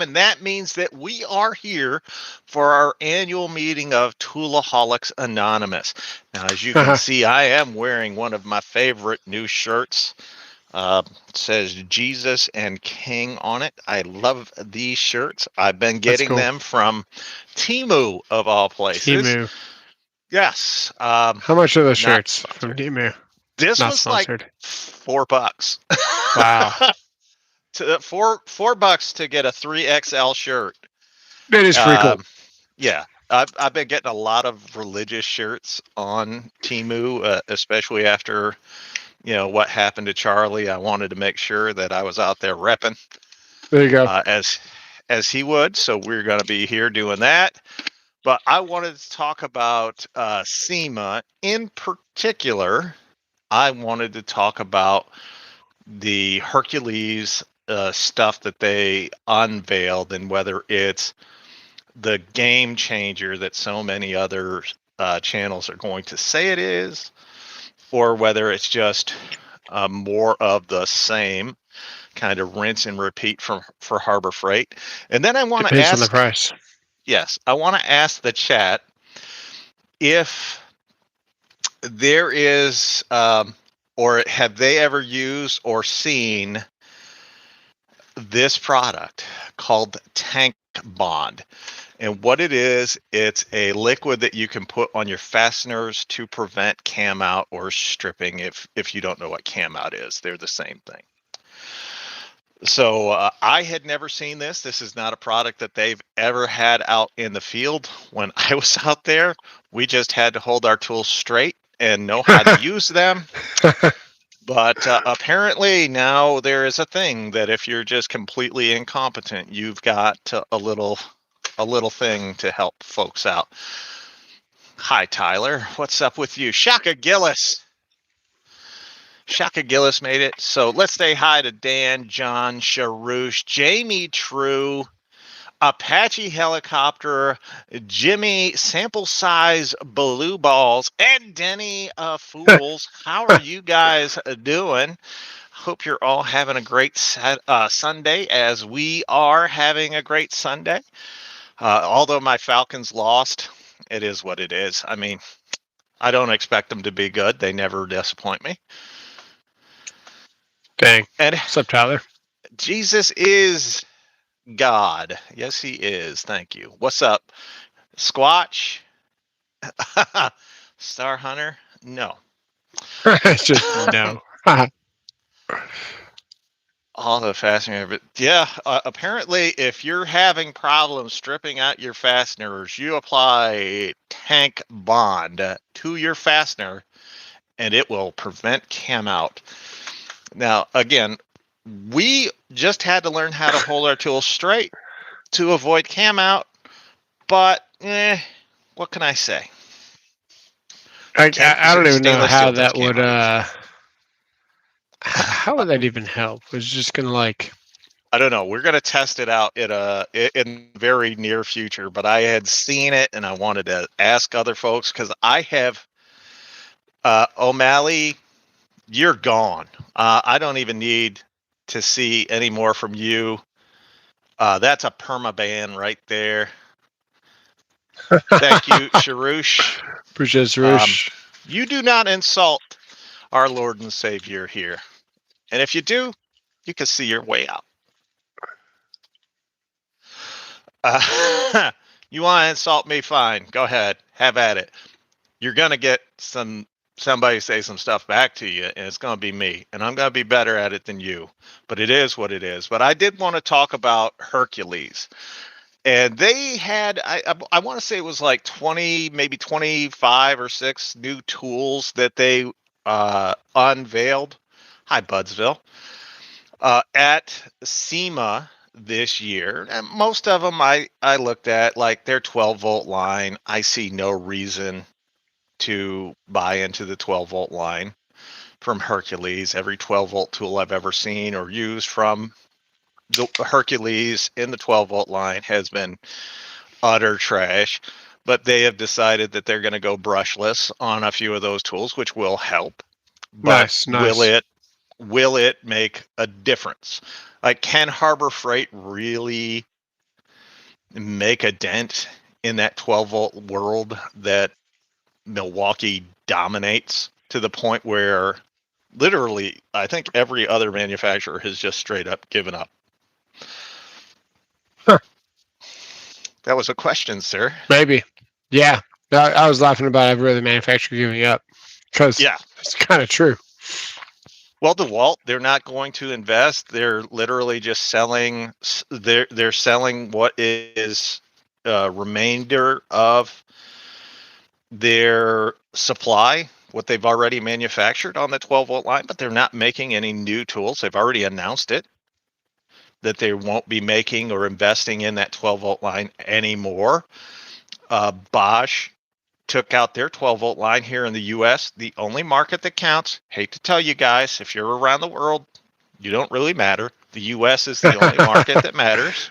And that means that we are here for our annual meeting of Tulaholics Anonymous. Now, as you can see, I am wearing one of my favorite new shirts. It says Jesus and King on it. I love these shirts. I've been That's getting cool. them from Temu, of all places. Temu. Yes. How much are those Not shirts from sponsored. Temu? This Not was like sponsored. $4. Wow. $4 to get a 3XL shirt. That is pretty cool. Yeah, I've been getting a lot of religious shirts on Temu, especially after what happened to Charlie. I wanted to make sure that I was out there repping There you go. as he would. So we're going to be here doing that. But I wanted to talk about Sema in particular. I wanted to talk about the Hercules stuff that they unveiled and whether it's the game changer that so many other channels are going to say it is, or whether it's just more of the same kind of rinse and repeat for Harbor Freight. And then I want to Depends on the ask, price. yes, I want to ask the chat if there is, or have they ever used or seen this product called Tank Bond. And what it is, it's a liquid that you can put on your fasteners to prevent cam out or stripping. If you don't know what cam out is, they're the same thing. So I had never seen this. This is not a product that they've ever had out in the field. When I was out there, we just had to hold our tools straight and know how to use them. But apparently now there is a thing that if you're just completely incompetent, you've got a little thing to help folks out. Hi, Tyler. What's up with you? Shaka Gillis. Shaka Gillis made it. So let's say hi to Dan, John, Sharush, Jamie True, Apache Helicopter, Jimmy Sample Size Blue Balls, and Denny Fools. How are you guys doing? Hope you're all having a great Sunday, as we are having a great Sunday. Although my Falcons lost, it is what it is. I mean, I don't expect them to be good. They never disappoint me. Dang. And What's up, Tyler? Jesus is God. Yes, he is. Thank you. What's up, Squatch? Star Hunter? No. It's just no. All the fastener, but yeah, apparently if you're having problems stripping out your fasteners, you apply Tank Bond to your fastener and it will prevent cam out. Now, again, we just had to learn how to hold our tools straight to avoid cam out, but what can I say? I don't even know Stainless how steel does that cam would out. how would that even help? Was just gonna like I don't know. We're going to test it out in the very near future, but I had seen it and I wanted to ask other folks because I have O'Malley, you're gone. I don't even need to see any more from you. That's a perma ban right there. Thank you, Sharush. Appreciate Roosh. You do not insult our Lord and Savior here. And if you do, you can see your way out. You want to insult me? Fine. Go ahead. Have at it. You're going to get somebody say some stuff back to you, and it's going to be me. And I'm going to be better at it than you. But it is what it is. But I did want to talk about Hercules. And they had, I want to say it was like 20, maybe 25 or 6 new tools that they unveiled. Hi, Budsville. At SEMA this year. And most of them I looked at, like their 12-volt line. I see no reason to buy into the 12-volt line from Hercules. Every 12-volt tool I've ever seen or used from the Hercules in the 12-volt line has been utter trash. But they have decided that they're going to go brushless on a few of those tools, which will help. But Nice. will it make a difference? Like, can Harbor Freight really make a dent in that 12-volt world that Milwaukee dominates to the point where literally I think every other manufacturer has just straight up given up. Huh. That was a question, sir. Maybe. Yeah. I was laughing about every other manufacturer giving up because Yeah. it's kind of true. Well, DeWalt, they're not going to invest. They're literally just selling. They're selling what is remainder of their supply, what they've already manufactured on the 12-volt line, but they're not making any new tools. They've already announced it that they won't be making or investing in that 12-volt line anymore. Bosch took out their 12-volt line here in the U.S. The only market that counts. Hate to tell you guys, if you're around the world, you don't really matter. The U.S. is the only market that matters.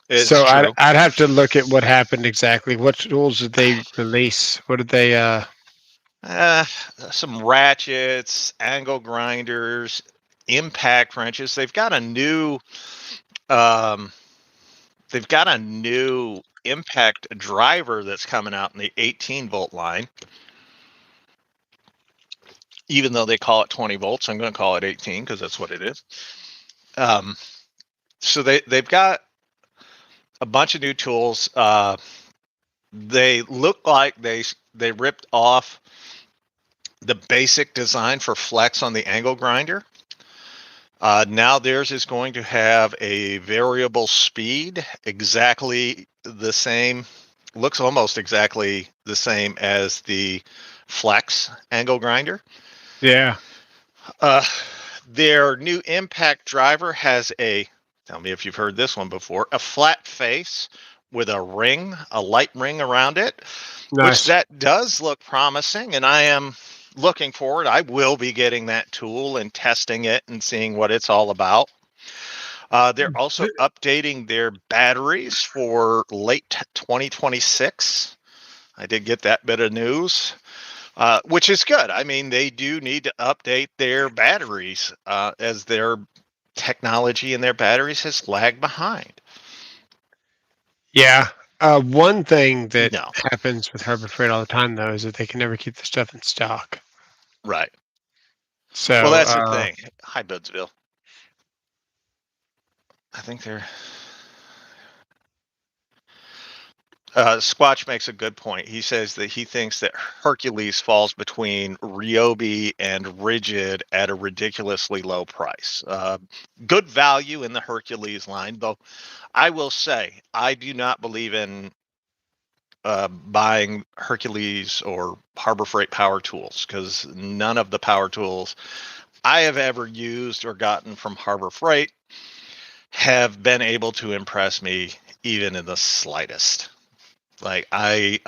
It's So true. I'd have to look at what happened exactly. What tools did they release? What did they Uh, some ratchets, angle grinders, impact wrenches. Um, they've got a new impact driver that's coming out in the 18-volt line. Even though they call it 20 volts, I'm going to call it 18 because that's what it is. So they've got a bunch of new tools. They look like they ripped off the basic design for flex on the angle grinder. Now theirs is going to have a variable speed, exactly the same, looks almost exactly the same as the flex angle grinder. Yeah. Their new impact driver has tell me if you've heard this one before, a flat face with a light ring around it, which Nice. that does look promising. And I am looking forward. I will be getting that tool and testing it and seeing what it's all about. They're also updating their batteries for late 2026. I did get that bit of news. Which is good. I mean, they do need to update their batteries as their technology and their batteries has lagged behind. Yeah. One thing that No, happens with Harbor Freight all the time, though, is that they can never keep the stuff in stock. right. Well, So, that's the thing. Hi, Budsville. I think they're. Squatch makes a good point. He says that he thinks that Hercules falls between ryobi and rigid at a ridiculously low price. Good value in the Hercules line, though. I will say I do not believe in buying Hercules or Harbor Freight power tools because none of the power tools I have ever used or gotten from Harbor Freight have been able to impress me even in the slightest. Like I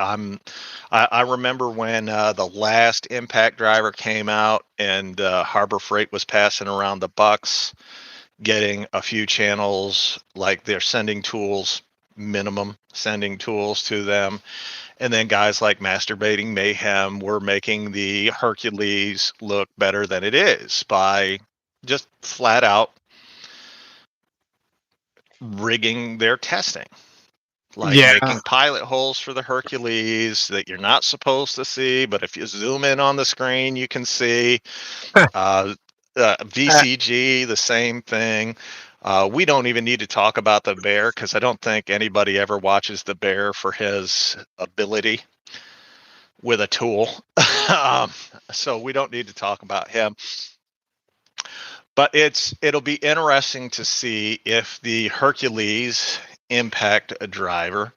remember when the last impact driver came out and Harbor Freight was passing around the bucks, getting a few channels, like they're sending tools, minimum sending tools to them. And then guys like Masturbating Mayhem were making the Hercules look better than it is by just flat out rigging their testing. Like yeah. making pilot holes for the Hercules that you're not supposed to see, but if you zoom in on the screen, you can see. VCG, the same thing. We don't even need to talk about the bear because I don't think anybody ever watches the bear for his ability with a tool. So we don't need to talk about him. But it'll be interesting to see if the Hercules impact a driver,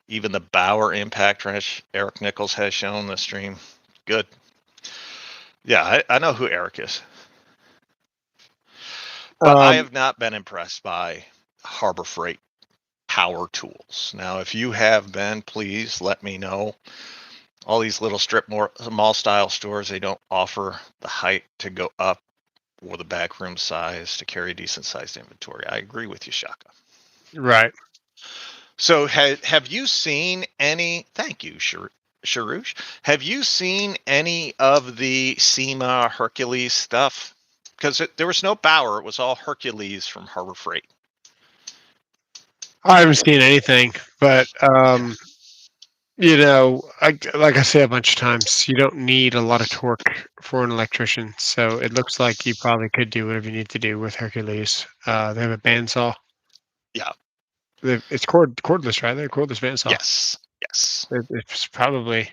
even the Bauer impact wrench Eric Nichols has shown the stream. Good. Yeah, I know who Eric is. But I have not been impressed by Harbor Freight power tools. Now, if you have been, please let me know. All these little strip mall style stores, they don't offer the height to go up or the backroom size to carry decent sized inventory. I agree with you, Shaka. Right. So have you seen any, thank you, Sharush. Have you seen any of the Sema Hercules stuff? Because there was no Bauer, it was all Hercules from Harbor Freight. I haven't seen anything, but like I say a bunch of times, you don't need a lot of torque for an electrician. So it looks like you probably could do whatever you need to do with Hercules. They have a bandsaw. Yeah. It's cordless, right? They're a cordless bandsaw. Yes. Yes. It's probably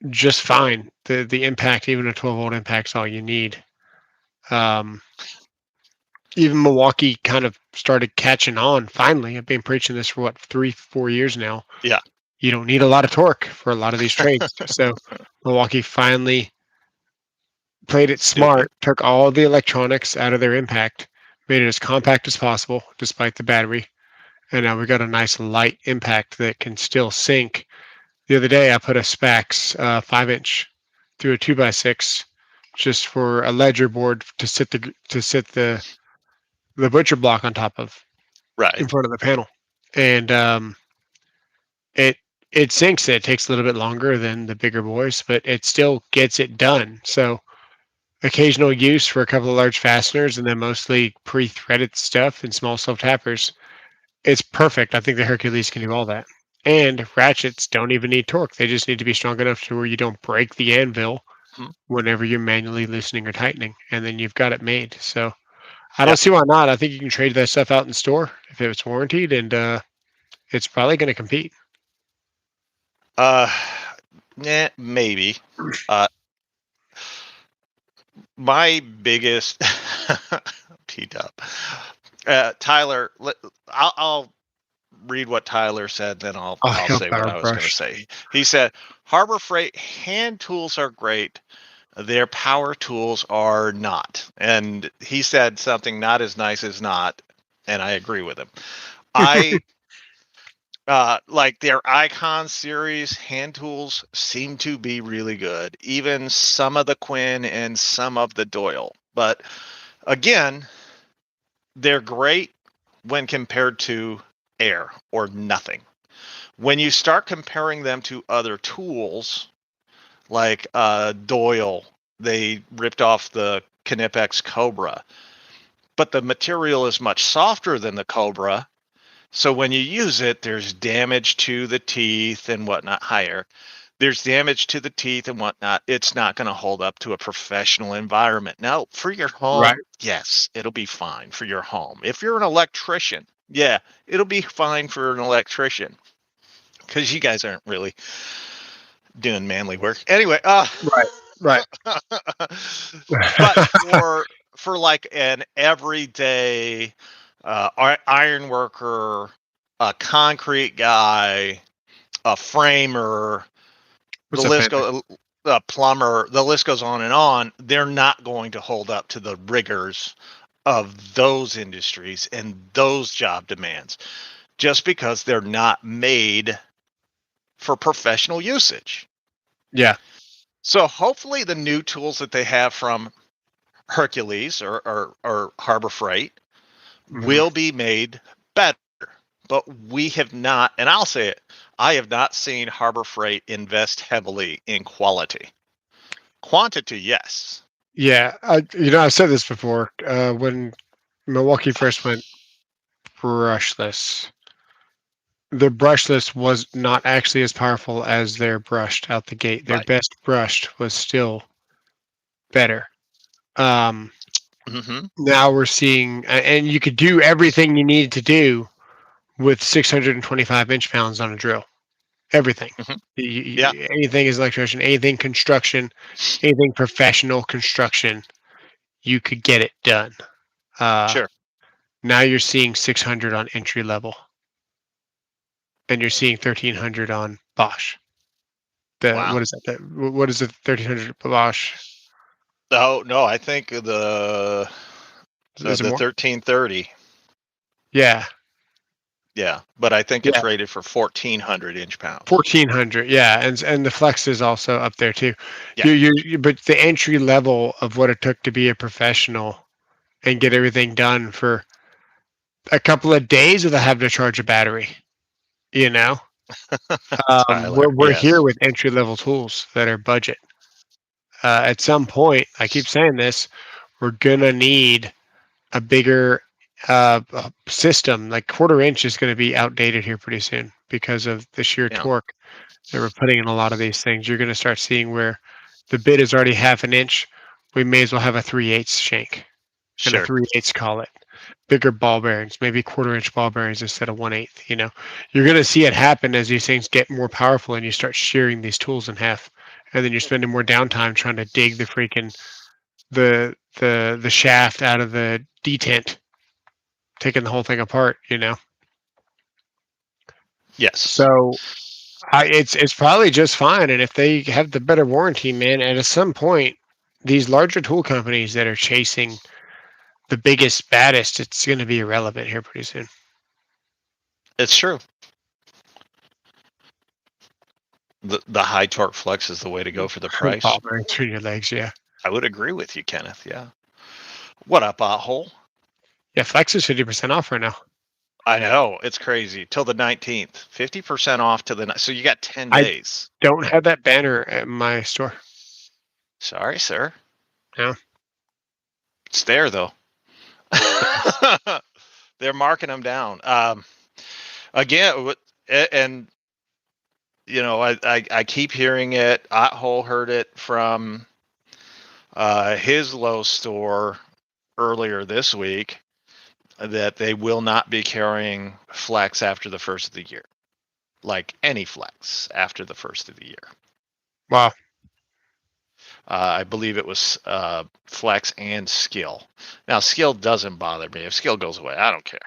just fine. The impact, even a 12-volt impact's all you need. Um, Even Milwaukee kind of started catching on finally. I've been preaching this for what 3, 4 years now. Yeah. You don't need a lot of torque for a lot of these trades. So Milwaukee finally played it Stupid. smart, took all the electronics out of their impact, made it as compact as possible, despite the battery. And now we got a nice light impact that can still sink. The other day, I put a Spax 5-inch through a 2x6 just for a ledger board to sit the butcher block on top of Right. in front of the panel, and it it sinks it. It takes a little bit longer than the bigger boys, but it still gets it done. So occasional use for a couple of large fasteners, and then mostly pre-threaded stuff and small self tappers. It's perfect. I think the Hercules can do all that. And ratchets don't even need torque. They just need to be strong enough to where you don't break the anvil Mhm. whenever you're manually loosening or tightening, and then you've got it made. So I Yeah. don't see why not. I think you can trade that stuff out in store if it's warranted, and it's probably going to compete. Uh, maybe. Uh, my biggest P'd up. Tyler, I'll read what Tyler said, then Oh, I'll hell, say what power I was going to brush. say. He said, Harbor Freight hand tools are great. Their power tools are not. And he said something not as nice as not, and I agree with him. I like their Icon series hand tools seem to be really good, even some of the Quinn and some of the Doyle. But again, they're great when compared to air or nothing. When you start comparing them to other tools like Doyle, they ripped off the Knipex Cobra, but the material is much softer than the Cobra. So when you use it, there's damage to the teeth and whatnot. Higher, there's damage to the teeth and whatnot. It's not going to hold up to a professional environment. Now, for your Right. home, yes, it'll be fine for your home. If you're an electrician, yeah, it'll be fine for an electrician because you guys aren't really doing manly work anyway. Right. Right. But for like an everyday iron worker, a concrete guy, a framer, the What's up, list Panther? go a plumber, the list goes on and on. They're not going to hold up to the rigors of those industries and those job demands just because they're not made for professional usage. Yeah. So hopefully the new tools that they have from Hercules or Harbor Freight Hmm. will be made better. But we have not, and I'll say it, I have not seen Harbor Freight invest heavily in quality. Quantity, yes. Yeah. I've said this before. When Milwaukee first went brushless, the brushless was not actually as powerful as their brushed out the gate. Their Right. best brushed was still better. Um, Mm-hmm. Now we're seeing, and you could do everything you needed to do with 625 inch pounds on a drill. Everything. Mm-hmm. Yeah, Anything as electrician, anything construction, anything professional construction, you could get it done. Uh, sure. Now you're seeing 600 on entry level, and you're seeing 1300 on Bosch. The Wow. what is that? What is the 1300 Bosch? Oh no, I think the Is it the more? 1330. Yeah, Yeah, but I think yeah, it's rated for 1400 inch pounds. 1400. Yeah, and the Flex is also up there too. Yeah. But the entry level of what it took to be a professional and get everything done for a couple of days without having to charge a battery. You know, Tyler, we're here yes. with entry level tools that are budget. At some point, I keep saying this, we're gonna need a bigger system, like 1/4 inch, is going to be outdated here pretty soon because of the sheer Yeah, torque that we're putting in a lot of these things. You're going to start seeing where the bit is already 1/2 inch. We may as well have a 3/8 shank and a sure. 3/8 collet. Bigger ball bearings, maybe 1/4 inch ball bearings instead of 1/8. You're going to see it happen as these things get more powerful and you start shearing these tools in half, and then you're spending more downtime trying to dig the freaking the shaft out of the detent, taking the whole thing apart. Yes, So it's probably just fine. And if they have the better warranty, man, and at some point, these larger tool companies that are chasing the biggest, baddest, it's going to be irrelevant here pretty soon. it's true. The high torque flex is the way to go for the price. Ball bearing through your legs, yeah. I would agree with you, Kenneth. Yeah. What up, Hole? Yeah, Flex is 50% off right now. I know it's crazy till the 19th, 50% off to the so you got 10 I days. don't have that banner at my store. Sorry, sir. Yeah. It's there though. They're marking them down. Again, and I keep hearing it. Hole heard it from his Lowe's store earlier this week that they will not be carrying flex after the first of the year, like any flex after the first of the year. Wow. I believe it was flex and skill. Now, skill doesn't bother me. If skill goes away, I don't care.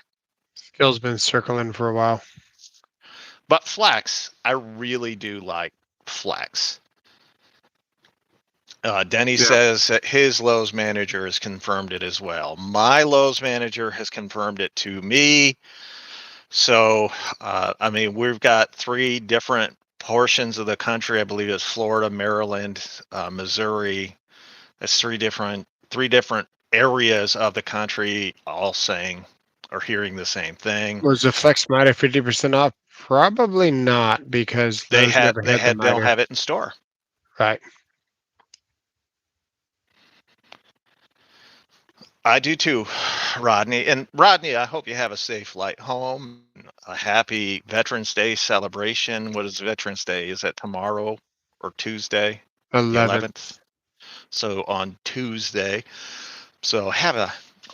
Skill's been circling for a while. But flex, I really do like flex. Denny says that his Lowe's manager has confirmed it as well. My Lowe's manager has confirmed it to me. So, I mean, we've got 3 different portions of the country. I believe it's Florida, Maryland, Missouri. That's 3 different areas of the country all saying or hearing the same thing. Was the Flex miter 50% off? Probably not, because those never had the They don't miter. have it in store. Right. I do too, Rodney. And Rodney, I hope you have a safe flight home. A happy Veterans Day celebration. What is Veterans Day? Is that tomorrow or Tuesday? The 11th. So on Tuesday. So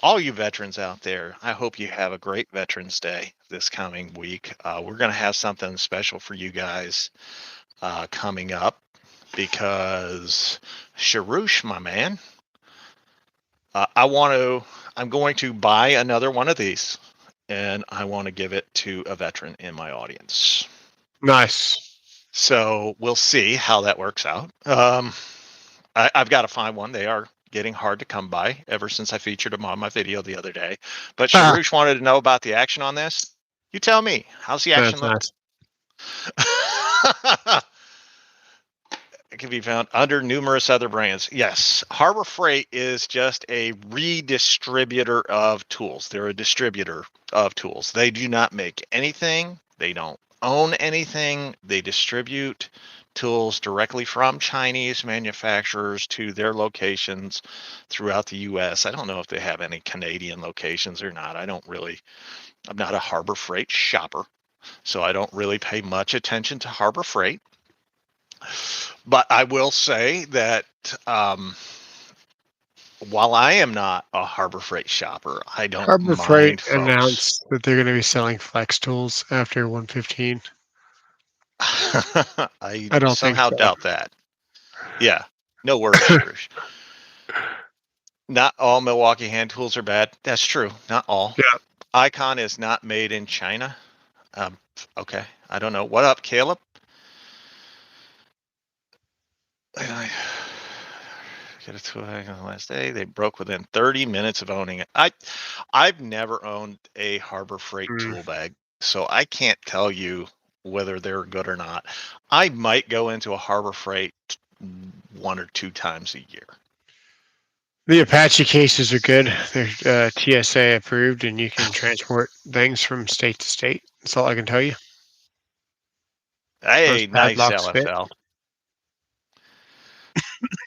all you veterans out there, I hope you have a great Veterans Day this coming week. We're going to have something special for you guys coming up because Sharush, my man, I'm going to buy another one of these and I want to give it to a veteran in my audience. Nice. So we'll see how that works out. I've got to find one. They are getting hard to come by ever since I featured them on my video the other day. But Sharush wanted to know about the action on this. You tell me, how's the action look? Nice. It can be found under numerous other brands. Yes, Harbor Freight is just a redistributor of tools. They're a distributor of tools. They do not make anything. They don't own anything. They distribute tools directly from Chinese manufacturers to their locations throughout the U.S. I don't know if they have any Canadian locations or not. I'm not a Harbor Freight shopper, so I don't really pay much attention to Harbor Freight. But I will say that while I am not a Harbor Freight shopper, I don't Harbor mind Freight folks. announced that they're going to be selling Flex tools after 115. I don't somehow think so. doubt that. Yeah, no worries, Shirish. Not all Milwaukee hand tools are bad. That's true. Not all. Yeah. Icon is not made in China. Okay. I don't know. What up, Caleb? I get a tool on the last day. They broke within 30 minutes of owning it. I've never owned a Harbor Freight tool bag, so I can't tell you whether they're good or not. I might go into a Harbor Freight 1 or 2 times a year. The Apache cases are good. They're TSA approved, and you can transport things from state to state. That's all I can tell you. Hey, Those nice padlocks fit. LFL.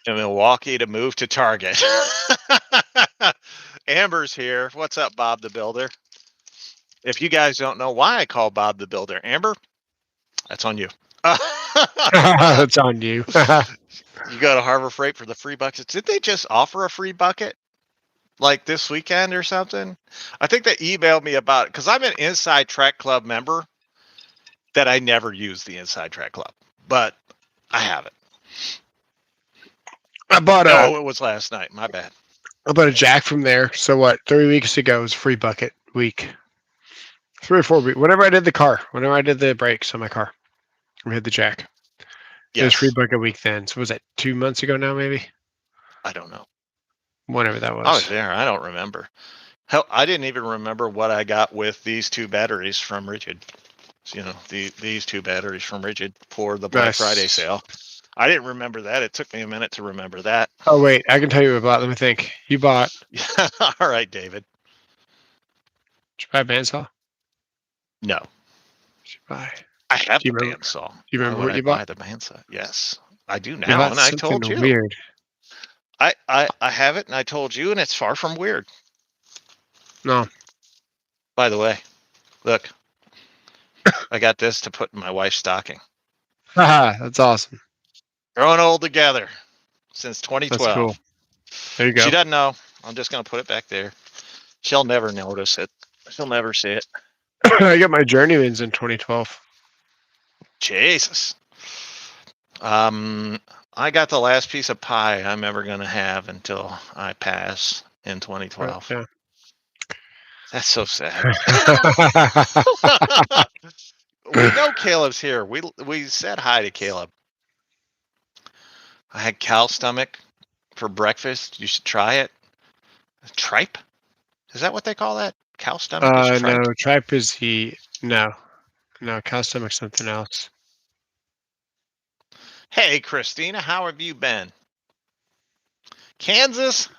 In Milwaukee to move to Target. Amber's here. What's up, Bob the Builder? If you guys don't know why I call Bob the Builder Amber, that's on you. It's on you. You go to Harbor Freight for the free buckets. Did they just offer a free bucket like this weekend or something? I think they emailed me about it because I'm an Inside Track Club member that I never use the Inside Track Club, but I have it. I bought No, it was last night. My bad. a jack from there. So what? 3 weeks ago was free bucket week. 3 or 4 weeks. Whenever I did the brakes on my car, we had the jack. It was free Yes. bucket week then. So was that 2 months ago now? Maybe I don't know. whenever that I was was. there. I don't remember. Hell, I didn't even remember what I got with these two batteries from Rigid. You know, these two batteries from Rigid for the Black Nice. Friday sale. I didn't remember that. It took me a minute to remember that. Oh wait, I can tell you what I bought. Let me think. You bought. All right, David. Did you buy a bandsaw? No, Did you buy? I have Do you the remember? bandsaw. Do you remember Why would what I you buy bought? the bandsaw? Yes, I do You now, bought and I something told you. weird. I have it, and I told you, and it's far from weird. No. By the way, look, I got this to put in my wife's stocking. Haha, that's awesome. Growing old together since That's 2012. cool. There you go. She doesn't know. I'm just gonna put it back there. She'll never notice it. She'll never see it. I got my journeymans in 2012. Jesus. I got the last piece of pie I'm ever gonna have until I pass in 2012. Yeah. That's so sad. We know Caleb's here. We said hi to Caleb. I had cow stomach for breakfast. You should try it. Tripe? Is that what they call that? Cow stomach is tripe? No, tripe is no, cow stomach's something else. Hey, Christina, how have you been? Kansas,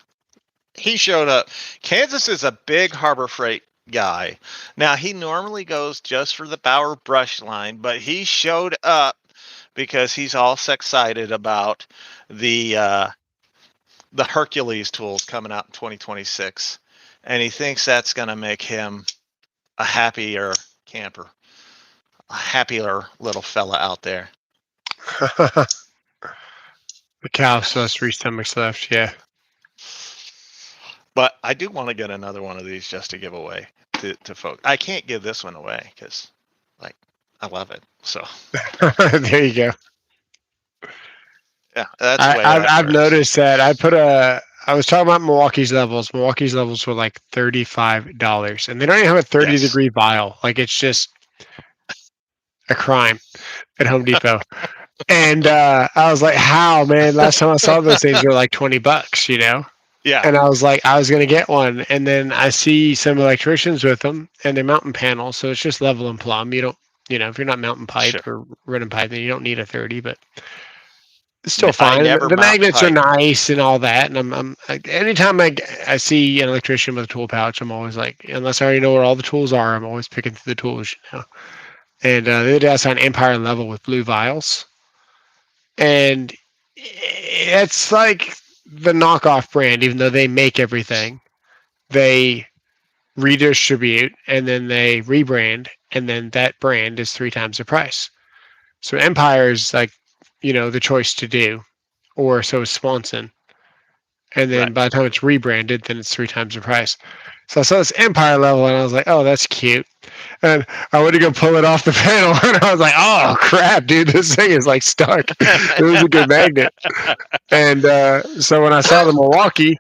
he showed up. Kansas is a big Harbor Freight guy. Now, he normally goes just for the Bauer brush line, but he showed up because he's all excited about the Hercules tools coming out in 2026. And he thinks that's going to make him a happier camper, a happier little fella out there. The cow still has 3 stomachs left. Yeah. But I do want to get another one of these just to give away to folks. I can't give this one away because, like, I love it. So There you go. yeah, that's the way I've works. noticed that. I was talking about Milwaukee's levels. Milwaukee's levels were like $35, and they don't even have a 30-degree vial. Like it's just a crime at Home Depot. And I was like, "How, man? Last time I saw those things were like $20, you know." Yeah, And I was like, I was gonna get one, and then I see some electricians with them, and they're mountain panels, so it's just level and plumb. You don't, if you're not mountain pipe sure. or running pipe, then you don't need a 30, but it's still I fine. never The mount magnets are pipe. nice and all that, and anytime I see an electrician with a tool pouch, I'm always like, unless I already know where all the tools are, I'm always picking through the tools, And the other day I saw an Empire level with blue vials, and it's like the knockoff brand, even though they make everything. They redistribute and then they rebrand, and then that brand is 3 times the price. So Empire is like, the choice to do, or so is Swanson. And then Right. by the time it's rebranded, then it's 3 times the price. So I saw this Empire level and I was like, oh, that's cute. And I went to go pull it off the panel and I was like, oh crap, dude, this thing is like stuck. It was a good magnet. And so when I saw the Milwaukee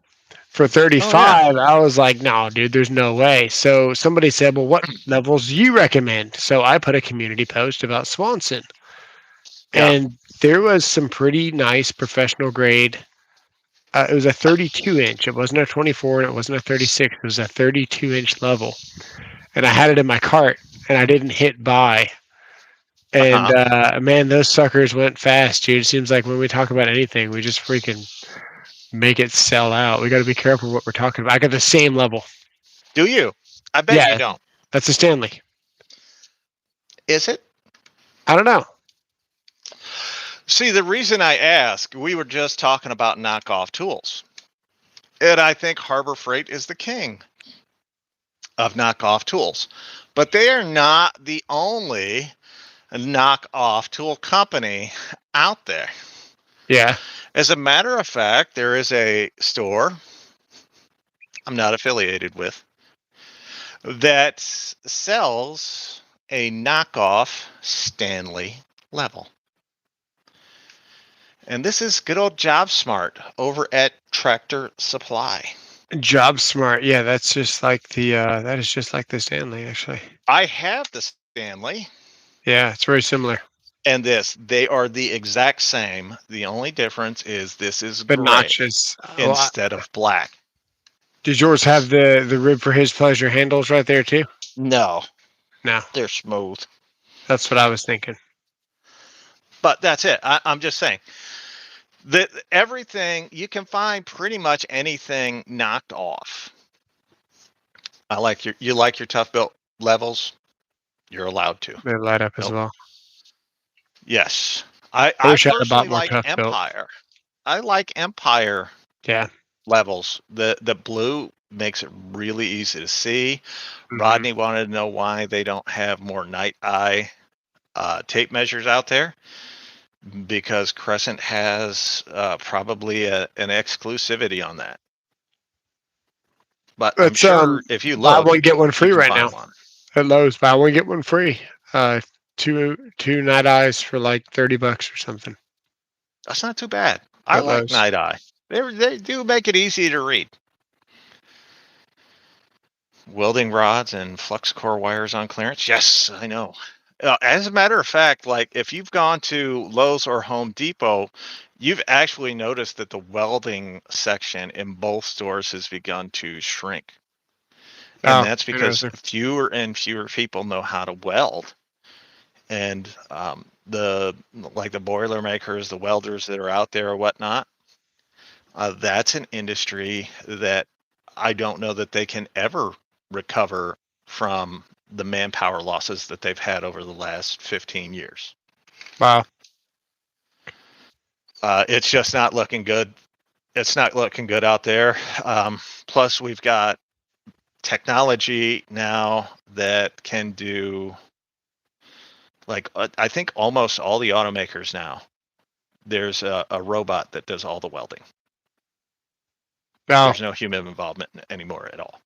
for Oh, 35, I was like, no, dude, there's no way. So somebody said, well, what levels do you recommend? So I put a community post about Swanson. yeah. And there was some pretty nice professional grade. It was a 32-inch. It wasn't a 24 and it wasn't a 36. It was a 32-inch level. And I had it in my cart and I didn't hit buy. And man, those suckers went fast, dude. It seems like when we talk about anything, we just freaking make it sell out. We got to be careful what we're talking about. I got the same level. Do you? I bet you don't. That's a Stanley. Is it? I don't know. See, the reason I ask, we were just talking about knockoff tools. And I think Harbor Freight is the king of knockoff tools. But they are not the only knockoff tool company out there. Yeah. As a matter of fact, there is a store I'm not affiliated with that sells a knockoff Stanley level. And this is good old Job Smart over at Tractor Supply. Job Smart. Yeah, that's just like the that is just like the Stanley actually. I have the Stanley Yeah, it's very similar. and this. They are the exact same. The only difference is this is The gray notches. instead of black. Did yours have the rib for his pleasure handles right there too? No, No, they're smooth. that's what I was thinking. But that's it. I'm just saying that everything you can find pretty much anything knocked off. I like you like your tough built levels. You're allowed to. They light up as Nope. well. Yes. I I wish I had bought personally more like tough built. Empire. I like Empire Yeah. levels. The blue makes it really easy to see. Mhm. Rodney wanted to know why they don't have more night eye tape measures out there, because Crescent has probably an exclusivity on that. But I'm It's sure if you buy look, one get one you free can right find now one. at Lowe's. Buy one get one free. Two night eyes for like $30 or something That's not too bad. I at like Lowe's. night eye. They do make it easy to read. Welding rods and flux core wires on clearance. Yes, I know. As a matter of fact, like if you've gone to Lowe's or Home Depot, you've actually noticed that the welding section in both stores has begun to shrink. And Oh, that's I know, because sir. fewer and fewer people know how to weld. And the Boilermakers, the welders that are out there or whatnot, that's an industry that I don't know that they can ever recover from the manpower losses that they've had over the last 15 years. Wow. It's just not looking good. It's not looking good out there. Plus, we've got technology now that can do, like, I think almost all the automakers now, there's a robot that does all the welding. No. There's no human involvement anymore at all.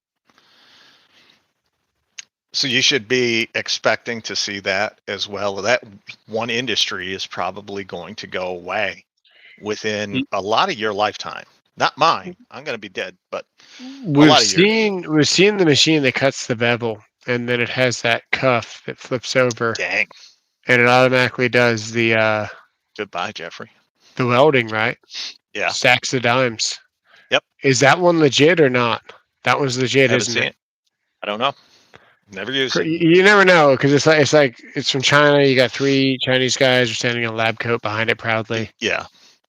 So you should be expecting to see that as well. That one industry is probably going to go away within a lot of your lifetime. Not mine. I'm going to be dead, but a We've lot of yours. seen the machine that cuts the bevel, and then it has that cuff that flips over, Dang. and it automatically does the Goodbye, Jeffrey. welding, right? Yeah. Stacks the dimes. Yep. Is that one legit or not? That one's legit, Haven't isn't seen it? it. I don't know. Never used it. You never know because it's from China. You got 3 Chinese guys are standing in a lab coat behind it proudly. Yeah.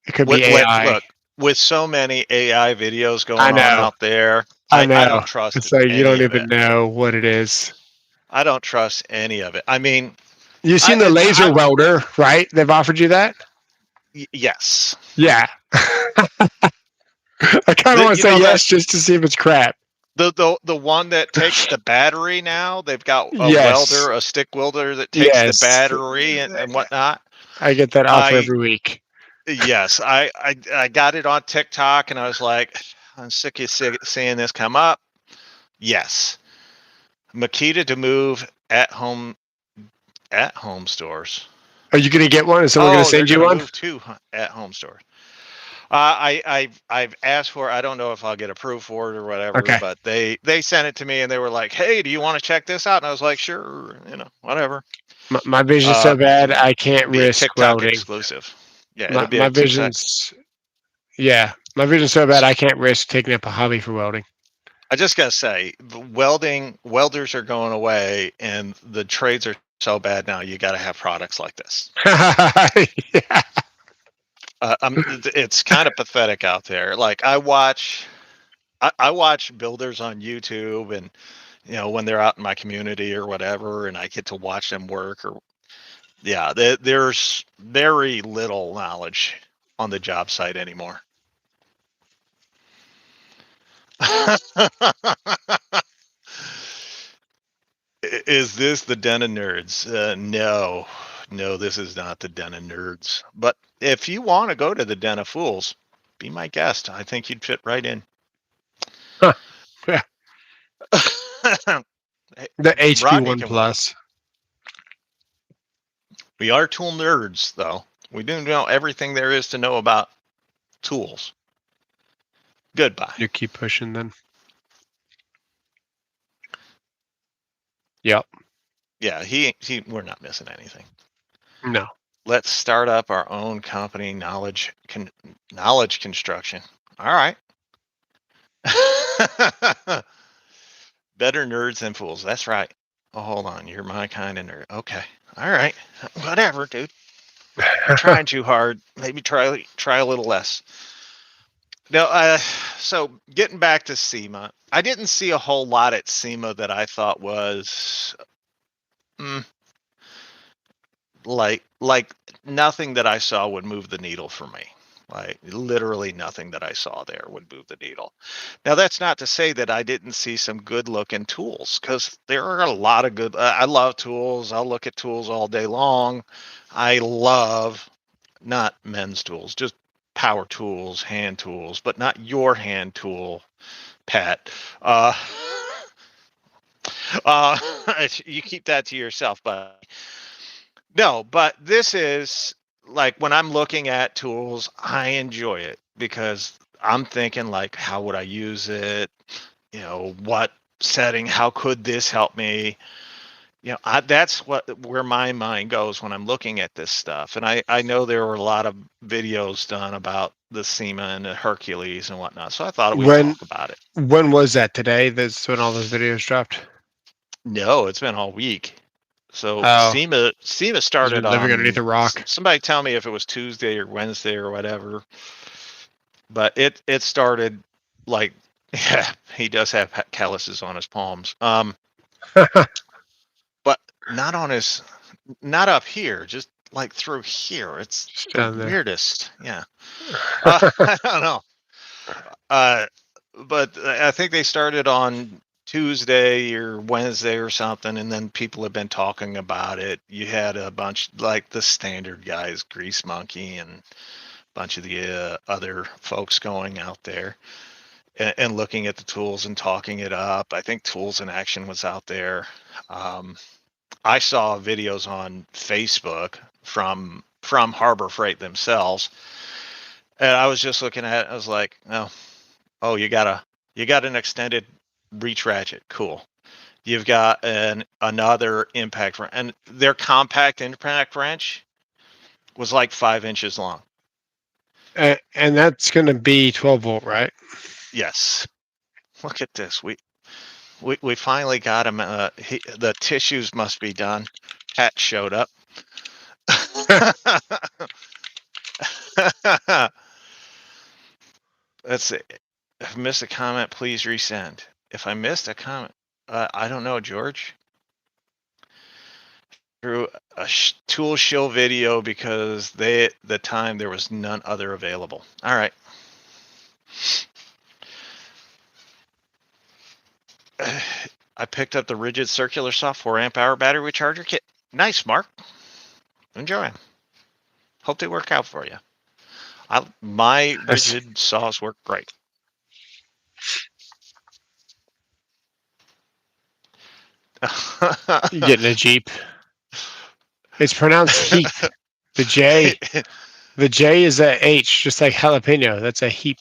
It could be AI. Look, with so many AI videos I going on know. out there, I I know. don't trust It's like you any don't of even it. know what it is. I don't trust any of it. I mean, You've seen the laser welder, right? They've offered you that? Yes. Yeah. I kind of want to You say know that yes just to see if it's crap. the one that takes the battery now, they've got a Yes. welder, a stick welder that takes the Yes. battery and whatnot. I get that offer I every week. Yes, I got it on TikTok and I was like, I'm sick of seeing this come up. Yes. Makita to move at home stores. Are you going to get one? Is someone going to They're send going you to one? move to at home stores. I've asked for. I don't know if I'll get approved for it or whatever, Okay. but they sent it to me and they were like, "Hey, do you want to check this out?" And I was like, "Sure, whatever." My vision's so bad, I can't Be a risk TikTok welding. exclusive. Yeah, it'll be My a TikTok. vision's my vision's so bad I can't risk taking up a hobby for welding. I just gotta say, welders are going away, and the trades are so bad now. You got to have products like this. Yeah. It's kind of pathetic out there. Like I watch builders on YouTube, and when they're out in my community or whatever, and I get to watch them work. Or there's very little knowledge on the job site anymore. Is this the Den of Nerds? No, this is not the Den of Nerds. But if you want to go to the Den of Fools, be my guest. I think you'd fit right in. Huh. Yeah. Hey, The HP Rodney One can. Plus. We are tool nerds, though. We do know everything there is to know about tools. Goodbye. You keep pushing then. Yep. Yeah, we're not missing anything. No. Let's start up our own company, knowledge construction. All right. Better nerds than fools. That's right. Oh, hold on. You're my kind of nerd. Okay. All right. Whatever, dude. You're trying too hard. Maybe try a little less. No, so getting back to Sema, I didn't see a whole lot at Sema that I thought was like nothing that I saw would move the needle for me. Like literally nothing that I saw there would move the needle. Now that's not to say that I didn't see some good looking tools, because there are a lot of good. I love tools. I'll look at tools all day long. I love not men's tools, just power tools, hand tools, but not your hand tool, Pat. Uh, you keep that to yourself, but no, but this is like when I'm looking at tools, I enjoy it because I'm thinking like, how would I use it? You know, what setting? How could this help me? You know, that's where my mind goes when I'm looking at this stuff. And I know there were a lot of videos done about the Sema and the Hercules and whatnot. So I thought we'd When talk about it. when was that today? That's when all those videos dropped. No, it's been all week. So Oh, Sema you've started been living underneath on. a rock. Somebody tell me if it was Tuesday or Wednesday or whatever. But it started like, yeah, he does have calluses on his palms. But not on his, not up here, just like through here. It's Just the down there. weirdest. Yeah. I don't know. But I think they started on Tuesday or Wednesday or something, and then people have been talking about it. You had a bunch like the standard guys, Grease Monkey, and a bunch of the other folks going out there and looking at the tools and talking it up. I think Tools in Action was out there. I saw videos on Facebook from Harbor Freight themselves, and I was just looking at it. I was like, oh, you got an extended reach ratchet. Cool. You've got another impact wrench, and their compact impact wrench was like 5 inches long. And that's going to be 12 volt, right? Yes. Look at this. We finally got him. The tissues must be done. Pat showed up. Let's see. If I missed a comment, please resend. If I missed a comment, I don't know, George. Through a tool shill video because the time there was none other available. All right. I picked up the rigid circular soft 4 amp hour battery recharger kit. Nice, Mark. Enjoy. Hope they work out for you. My rigid saws work great. You getting a Jeep? It's pronounced heap. The J is a H, just like jalapeno. That's a heap.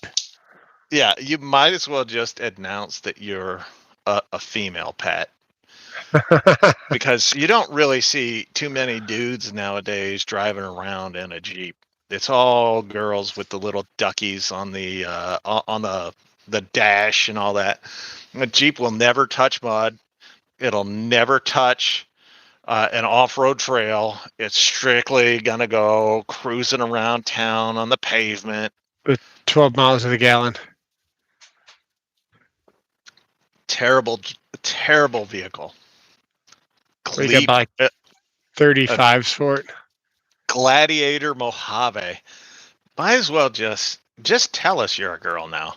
Yeah, you might as well just announce that you're a female, Pat, because you don't really see too many dudes nowadays driving around in a Jeep. It's all girls with the little duckies on the dash and all that. A Jeep will never touch mud. It'll never touch an off-road trail. It's strictly gonna go cruising around town on the pavement. With 12 miles to the gallon. Terrible vehicle. We got like 35s for it. Gladiator Mojave. Might as well just tell us you're a girl now.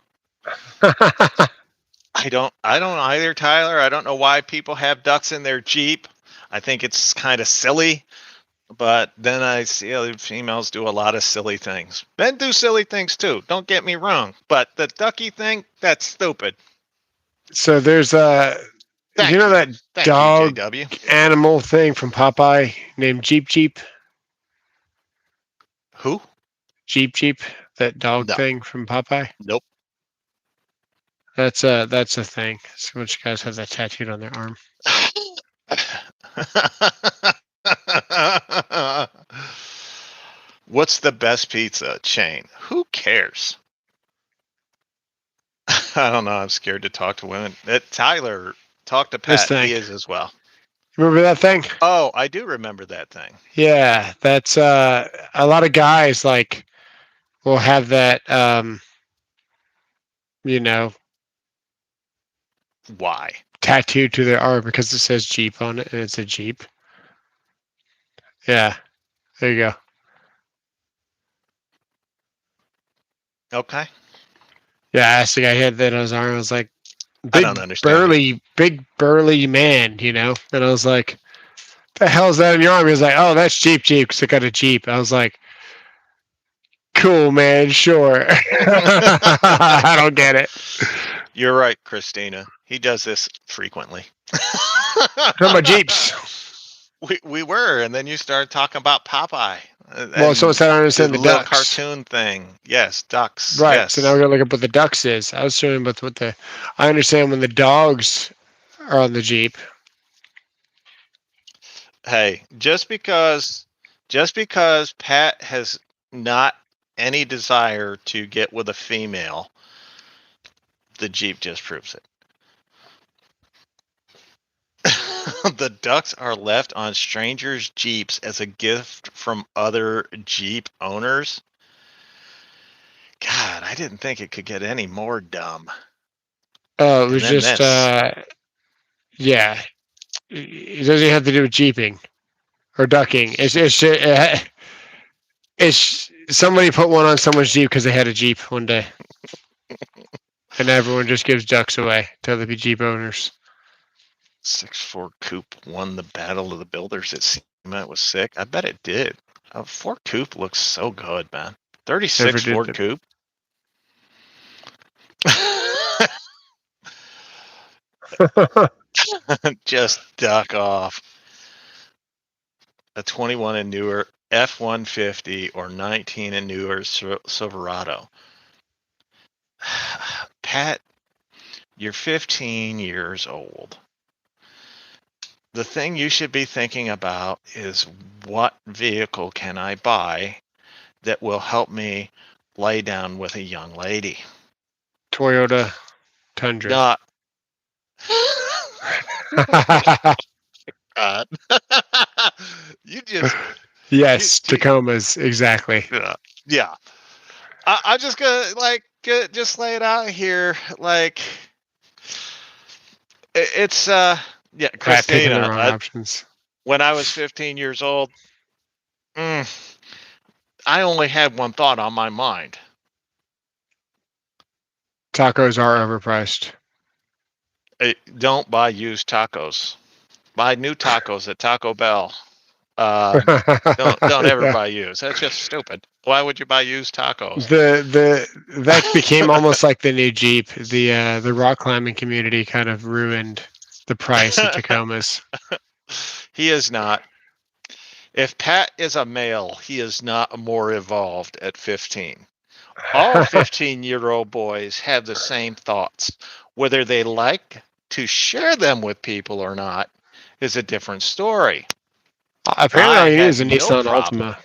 I don't either, Tyler. I don't know why people have ducks in their Jeep. I think it's kind of silly, but then I see other females do a lot of silly things. Men do silly things too. Don't get me wrong, but the ducky thing, that's stupid. So there's you Thank know you. that Thank you, dog JW. animal thing from Popeye named Jeep Jeep? Who? Jeep Jeep, that dog No. thing from Popeye? Nope. That's a thing. So much guys have that tattooed on their arm. What's the best pizza chain? Who cares? I don't know. I'm scared to talk to women. Tyler, talk to This Pat. thing. He is as well. Remember that thing? Oh, I do remember that thing. Yeah, that's a lot of guys like will have that you know, Why? tattooed to their arm because it says Jeep on it and it's a Jeep. Yeah. There you go. Okay. Yeah, I asked the guy who had that on his arm. I was like, I don't understand it. big burly man, you know? And I was like, the hell is that in your arm? He was like, oh, that's Jeep Jeep because I got a Jeep. I was like, cool, man, sure. I don't get it. You're right, Christina. He does this frequently. Talking about Jeeps. We were, and then you started talking about Popeye. Well, someone said I don't understand the little ducks. cartoon thing. Yes, ducks. Right. Yes. So now we're gonna look up what the ducks is. I was showing with what the I understand when the dogs are on the Jeep. Hey, just because Pat has not any desire to get with a female, the Jeep just proves it. The ducks are left on strangers' Jeeps as a gift from other Jeep owners. God, I didn't think it could get any more dumb. Oh, it And was then just this. yeah. It doesn't have to do with jeeping or ducking. It's somebody put one on someone's Jeep because they had a Jeep one day, and everyone just gives ducks away to other Jeep owners. 6'4" coupe won the battle of the builders at Sema. It was sick. I bet it did. A Ford coupe looks so good, man. 36 Never Ford did. coupe. Just duck off. A 21 and newer F-150 or 19 and newer Silverado. Pat, you're 15 years old. The thing you should be thinking about is what vehicle can I buy that will help me lay down with a young lady? Toyota Tundra. Not. God. You just. Yes, Tacomas, exactly. Yeah. I'm just gonna just lay it out here. Like it's yeah, Pat picking the Christina. wrong options. When I was 15 years old, I only had one thought on my mind. Tacos are overpriced. Don't buy used tacos. Buy new tacos at Taco Bell. Don't ever Yeah. buy used. That's just stupid. Why would you buy used tacos? That became almost like the new Jeep. The rock climbing community kind of ruined the price of Tacomas. He is not. If Pat is a male, he is not more evolved at 15. All 15-year-old boys have the same thoughts. Whether they like to share them with people or not is a different story. Apparently, all I you need had is a no Nissan problem. Altima.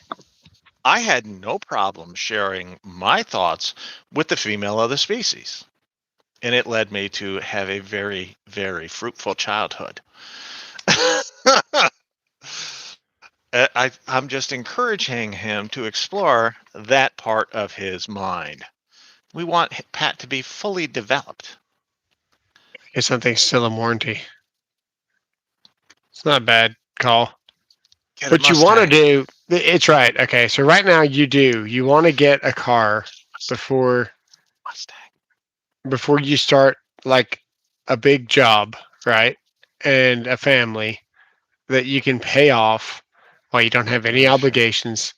I had no problem sharing my thoughts with the female of the species. And it led me to have a very, very fruitful childhood. I'm just encouraging him to explore that part of his mind. We want Pat to be fully developed. If something's still in warranty, it's not a bad call. Get a What you want to Mustang. do, it's right. Okay, so right now you want to get a car before Mustang. you start like a big job, right, and a family that you can pay off while you don't have any obligations,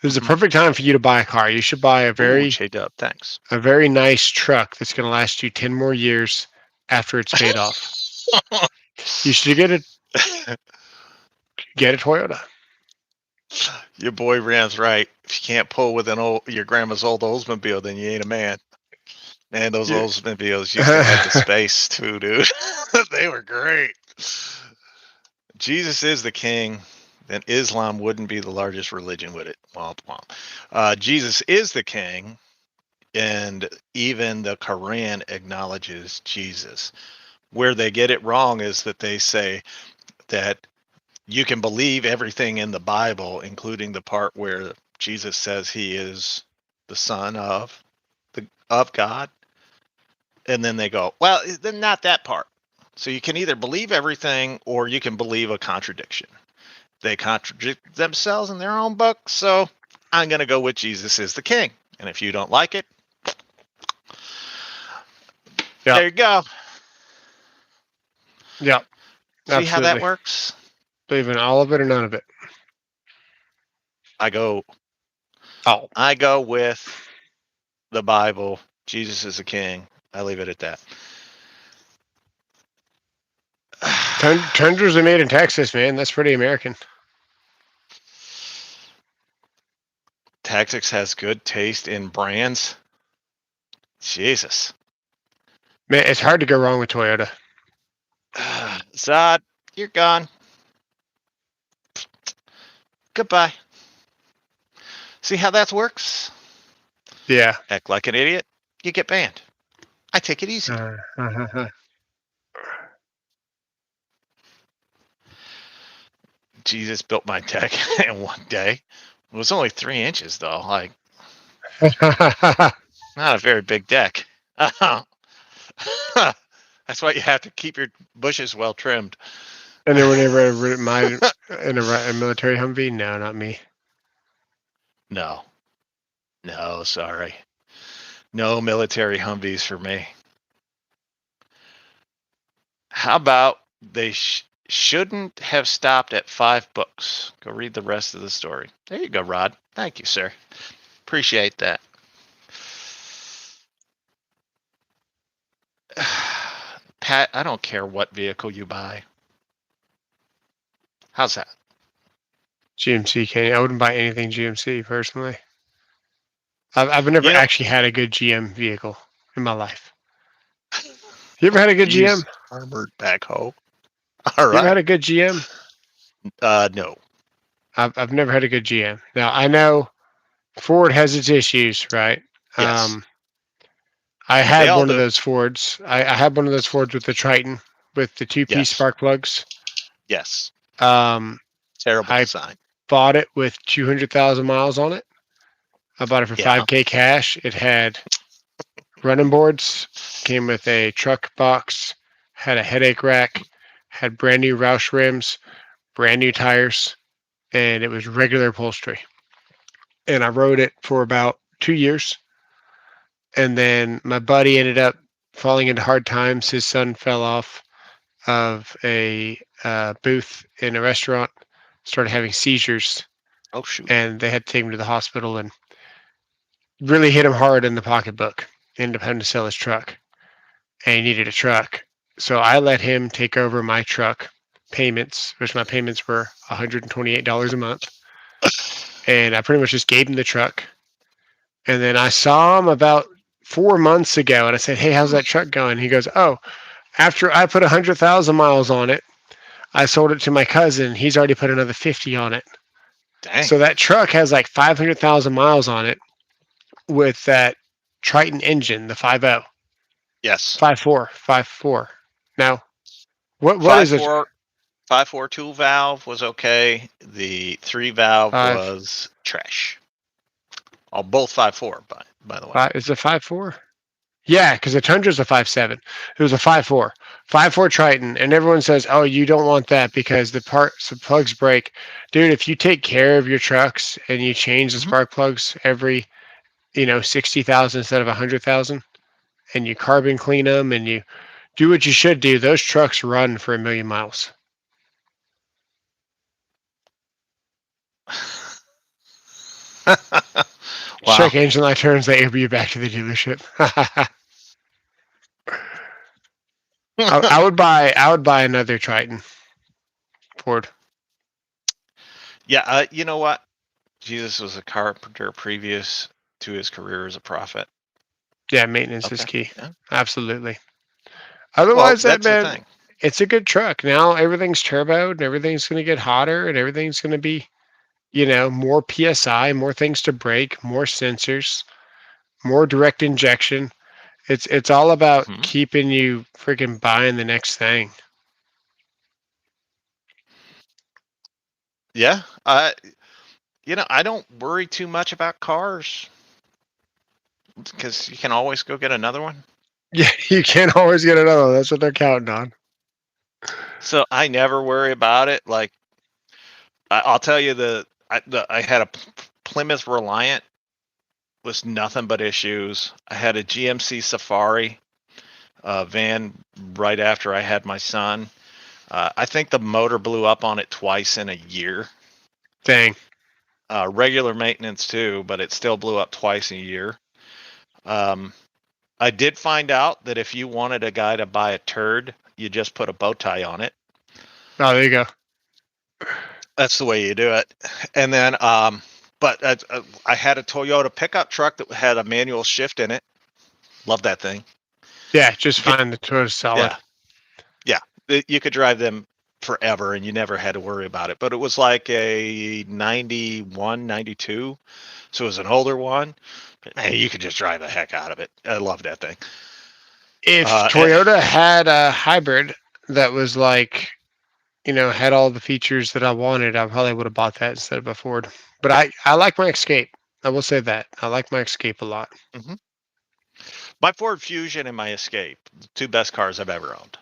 this is a Mhm. perfect time for you to buy a car. You should buy Ooh, J-Dub, thanks. a very nice truck that's going to last you 10 more years after it's paid off. You should get a Toyota. Your boy Ram's right. If you can't pull with your grandma's old Oldsmobile, then you ain't a man. Man, those Yeah. Oldsmobiles used to head to space too, dude. They were great. Jesus is the king, then Islam wouldn't be the largest religion, would it? Womp womp. Jesus is the king, and even the Quran acknowledges Jesus. Where they get it wrong is that they say that you can believe everything in the Bible, including the part where Jesus says he is the son of God, and then they go, well, then not that part. So you can either believe everything or you can believe a contradiction. They contradict themselves in their own book, so I'm going to go with Jesus is the king. And if you don't like it, there you go. Yeah, See how that absolutely. works? Believe in all of it or none of it. I go Oh, with the Bible. Jesus is the king. I leave it at that. Tundras are made in Texas, man. That's pretty American. Texas has good taste in brands. Jesus. Man, it's hard to go wrong with Toyota. Zod, you're gone. Goodbye. See how that works? Yeah. Act like an idiot, you get banned. I take it easy. Jesus built my deck in one day. It was only 3 inches, though. Like, not a very big deck. That's why you have to keep your bushes well trimmed. And then whenever in a military Humvee, no, not me. No, sorry. No military Humvees for me. How about they shouldn't have stopped at 5 books? Go read the rest of the story. There you go, Rod. Thank you, sir. Appreciate that. Pat, I don't care what vehicle you buy. How's that? GMC Canyon. I wouldn't buy anything GMC personally. I've never actually had a good GM vehicle in my life. You ever had a good GM? Armored backhoe. All You ever had right. a good GM? No. I've never had a good GM. Now I know Ford has its issues, right? Yes. I They had all one of do. those Fords. I had one of those Fords with the Triton with the 2-piece Yes. spark plugs. Yes. Terrible Terrible design. Bought it with 200,000 miles on it. I bought it for Yeah. $5,000 cash. It had running boards, came with a truck box, had a headache rack, had brand new Roush rims, brand new tires, and it was regular upholstery. And I rode it for about 2 years. And then my buddy ended up falling into hard times. His son fell off of a booth in a restaurant, started having seizures, Oh, shoot. and they had to take him to the hospital and really hit him hard in the pocketbook. Ended up having to sell his truck, and he needed a truck. So I let him take over my truck payments, which my payments were $128 a month. And I pretty much just gave him the truck. And then I saw him about 4 months ago, and I said, "Hey, how's that truck going?" He goes, "Oh, after I put 100,000 miles on it, I sold it to my cousin. He's already put another 50 on it." Dang. So that truck has like 500,000 miles on it with that Triton engine, the 5.0. Yes. 5.4. Now, what is it? 5.4 2 valve was okay. The 3 valve was trash. Oh, both 5.4, by the way. Is it 5.4? Yeah, because the Tundra's a 5.7. It was a 5.4. 5.4 Triton, and everyone says, "Oh, you don't want that because the plugs break." Dude, if you take care of your trucks and you change the spark plugs every, 60,000 instead of 100,000, and you carbon clean them and you Do what you should do. Those trucks run for 1,000,000 miles. Wow. Check engine light turns, they Uber you back to the dealership. I would buy another Triton Ford. Yeah, you know what? Jesus was a carpenter previous to his career as a prophet. Yeah, maintenance is Okay. key. Yeah. Absolutely. Well, Otherwise, that that's the man, thing. it's a good truck. Now everything's turboed and everything's going to get hotter and everything's going to be, more PSI, more things to break, more sensors, more direct injection. It's all about Hmm. keeping you freaking buying the next thing. Yeah. I don't worry too much about cars because you can always go get another one. Yeah, you can't always get another one. That's what they're counting on. So I never worry about it. Like I'll tell you, I had a Plymouth Reliant, was nothing but issues. I had a GMC Safari van right after I had my son. I think the motor blew up on it twice in a year. Dang. Regular maintenance too, but it still blew up twice in a year. Um, I did find out that if you wanted a guy to buy a turd, you just put a bow tie on it. Oh, there you go. That's the way you do it. And then, but I had a Toyota pickup truck that had a manual shift in it. Love that thing. Yeah, just Get, fine. The Toyota's solid. yeah, yeah. You could drive them forever and you never had to worry about it. But it was like a 91, 92. So it was an older one. But man, you could just drive the heck out of it. I love that thing. If And, Toyota had a hybrid that was like, had all the features that I wanted, I probably would have bought that instead of a Ford. But I like my Escape. I will say that. I like my Escape a lot. mhm. My Ford Fusion and my Escape, the two best cars I've ever owned.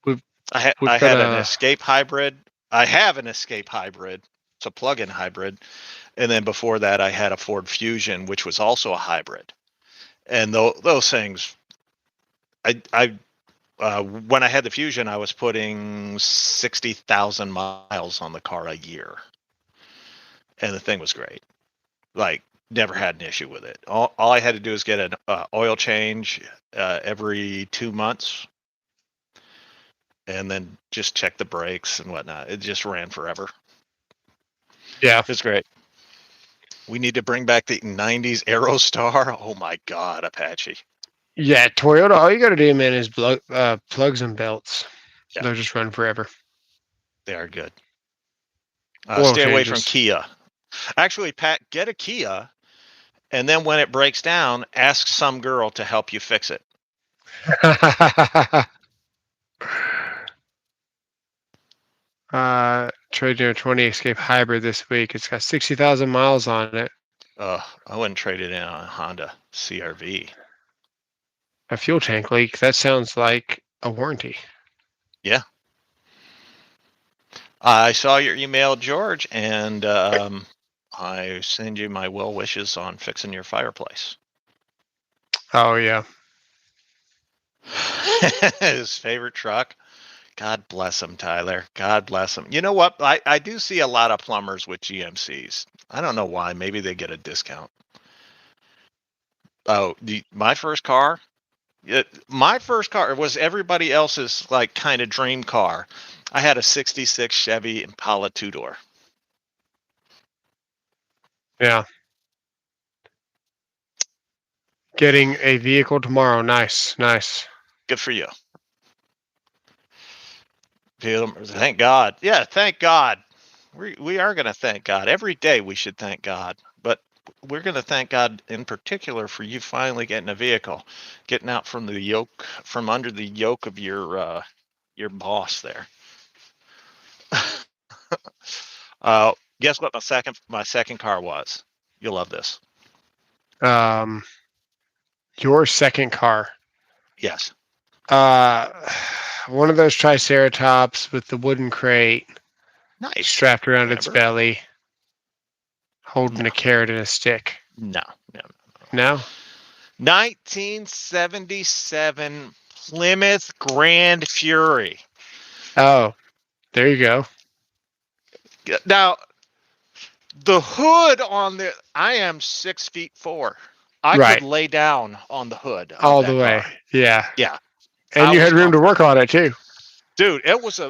We've I we've got had an a Escape hybrid. I have an Escape hybrid. It's a plug-in hybrid. And then before that, I had a Ford Fusion, which was also a hybrid. And those things, when I had the Fusion, I was putting 60,000 miles on the car a year, and the thing was great. Like, never had an issue with it. All I had to do is get an oil change every 2 months, and then just check the brakes and whatnot. It just ran forever. yeah. It's great. We need to bring back the '90s Aerostar. Oh my God, Apache. Yeah, Toyota, all you got to do, man, is plugs and belts. Yeah, They'll just run forever. they are good. Oil Stay away from changes. Kia. Actually, Pat, get a Kia, and then when it breaks down, ask some girl to help you fix it. Trading a 20 Escape Hybrid this week. It's got 60,000 miles on it. I wouldn't trade it in on a Honda CRV. A fuel tank leak. That sounds like a warranty. Yeah. I saw your email, George, and I send you my well wishes on fixing your fireplace. Oh, yeah. His favorite truck. God bless him, Tyler. God bless him. You know what? I do see a lot of plumbers with GMCs. I don't know why. Maybe they get a discount. Oh, my first car? My first car was everybody else's like kind of dream car. I had a '66 Chevy Impala two-door. Yeah. Getting a vehicle tomorrow. Nice. Nice. Good for you. Thank God. Yeah, thank God. We are going to thank God. Every day we should thank God. But we're going to thank God in particular for you finally getting a vehicle, getting out from under the yoke of your boss there. Uh, guess what my second car was? You'll love this. Um, your second car. Yes. Uh, one of those Triceratops with the wooden crate Nice. strapped around its Whatever. belly, holding No, a carrot and a stick. no, no. No? 1977 Plymouth Grand Fury. Oh, there you go. Now, the hood on the, I am 6'4". I could Right. lay down on the hood of All the that way. car. Yeah. Yeah, And I you was had room to work comfortable. on it too. Dude, it was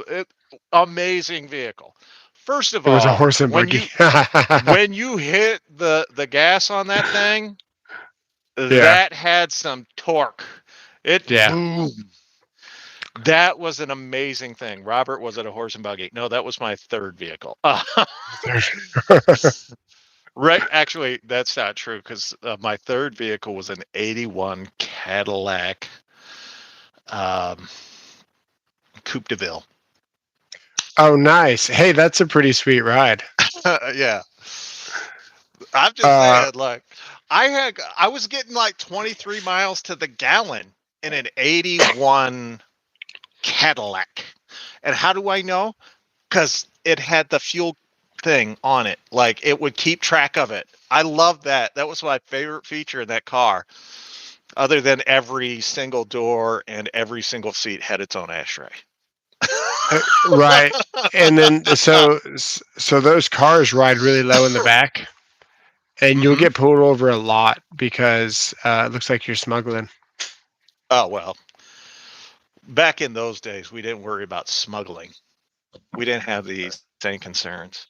amazing vehicle. First of It was a all, horse and when buggy. you when you hit the gas on that thing, Yeah. that had some torque. It Yeah. boom. That was an amazing thing. Robert, was it a horse and buggy? No, that was my third vehicle. Right. Actually, that's not true because my third vehicle was an 81 Cadillac um, Coupe de Ville. Oh, nice. Hey, that's a pretty sweet ride. Yeah. I'm just Uh, saying, like, I was getting like 23 miles to the gallon in an 81 Cadillac. And how do I know? Because it had the fuel thing on it. Like, it would keep track of it. I love that. That was my favorite feature in that car. Other than every single door and every single seat had its own ashtray. right. And then so those cars ride really low in the back, and you'll Hmm. get pulled over a lot because it looks like you're smuggling. Oh, well, back in those days, we didn't worry about smuggling. We didn't have these same concerns.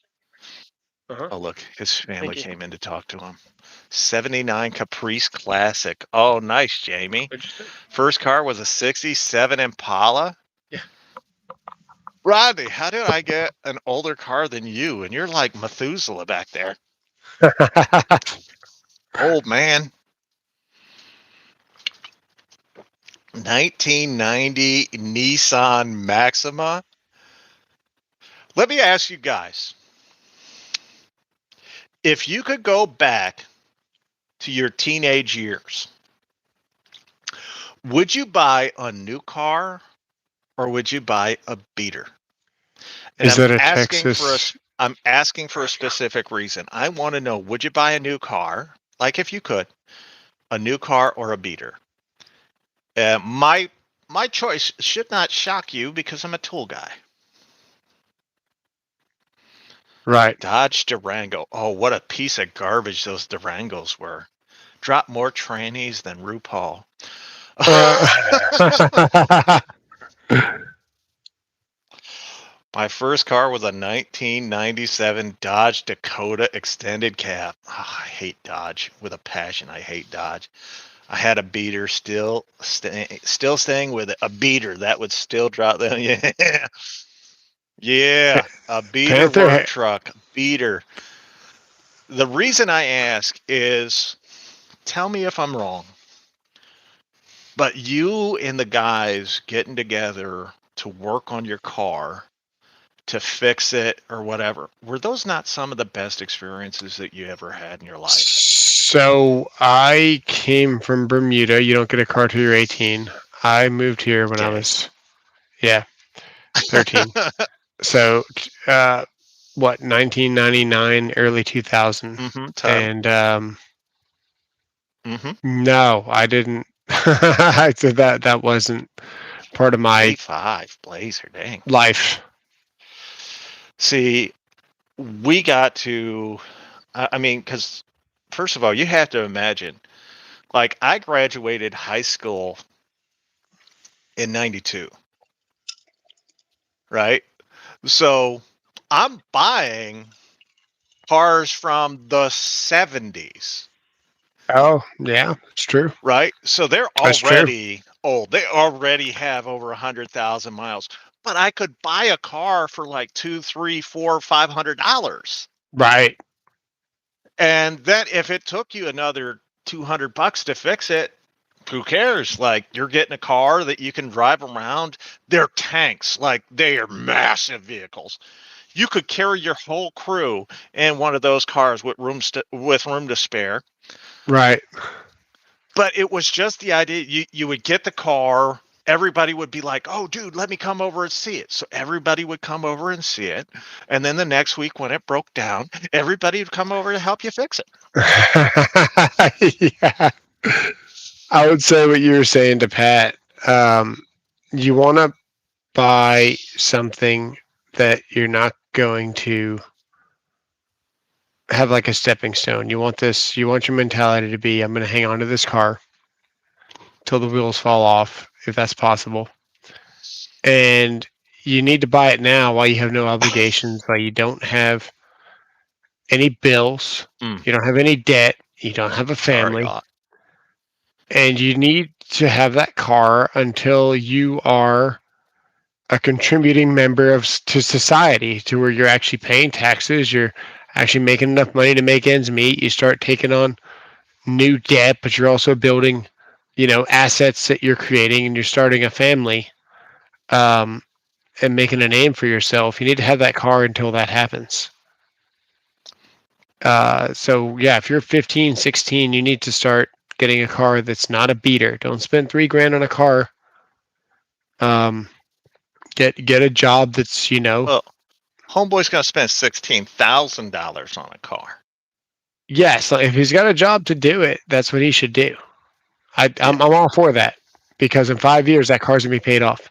Uh-huh. Oh, look, his family Thank you. came in to talk to him. 79 Caprice Classic. Oh, nice, Jamie. Interesting. First car was a 67 Impala. Yeah. Rodney, how did I get an older car than you? And you're like Methuselah back there. Old man. 1990 Nissan Maxima. Let me ask you guys, if you could go back to your teenage years, would you buy a new car or would you buy a beater? And Is that a Texas? I'm asking for a specific reason. I want to know, would you buy a new car? Like if you could, a new car or a beater? My choice should not shock you because I'm a tool guy. Right. Dodge Durango. Oh, what a piece of garbage those Durangos were. Drop more trannies than RuPaul. Uh, My first car was a 1997 Dodge Dakota extended cab. Oh, I hate Dodge with a passion. I hate Dodge. I had a beater, still staying with it. A beater that would still drop them. Yeah, yeah, a beater Panther. work truck, beater. The reason I ask is, tell me if I'm wrong, but you and the guys getting together to work on your car, to fix it or whatever, were those not some of the best experiences that you ever had in your life? So I came from Bermuda. You don't get a car till you're 18. I moved here when I Gay. was, yeah, 13. So, what, 1999, early 2000. Mm-hmm. Tough. And Mm-hmm. no, I didn't. I said that wasn't part of my A5 Blazer, dang. life. See, we got to, I mean, because first of all, you have to imagine, like, I graduated high school in 92, right? So I'm buying cars from the 70s, Oh, yeah, it's true. right? So they're That's true. already old. They already have over 100,000 miles. But I could buy a car for like $2, $3, $4, $500. Right. And then if it took you another $200 to fix it, who cares? Like, you're getting a car that you can drive around. They're tanks, like they are massive vehicles. You could carry your whole crew in one of those cars with room to spare. Right. But it was just the idea, you would get the car, everybody would be like, "Oh dude, let me come over and see it." So everybody would come over and see it. And then the next week when it broke down, everybody would come over to help you fix it. Yeah. I would say what you were saying to Pat. You want to buy something that you're not going to have like a stepping stone. You want this. You want your mentality to be, I'm going to hang on to this car till the wheels fall off, if that's possible. And you need to buy it now while you have no obligations, while you don't have any bills, Mm, you don't have any debt, you don't have a sorry, family, and you need to have that car until you are a contributing member to society, to where you're actually paying taxes, you're actually making enough money to make ends meet, you start taking on new debt, but you're also building, assets that you're creating, and you're starting a family, um, and making a name for yourself. You need to have that car until that happens. So yeah, if you're 15, 16, you need to start getting a car that's not a beater. Don't spend $3,000 on a car. Um, get a job that's, Well, homeboy's gonna spend $16,000 on a car. yes, like if he's got a job to do it, that's what he should do. I'm Yeah. all for that, because in 5 years that car's gonna be paid off,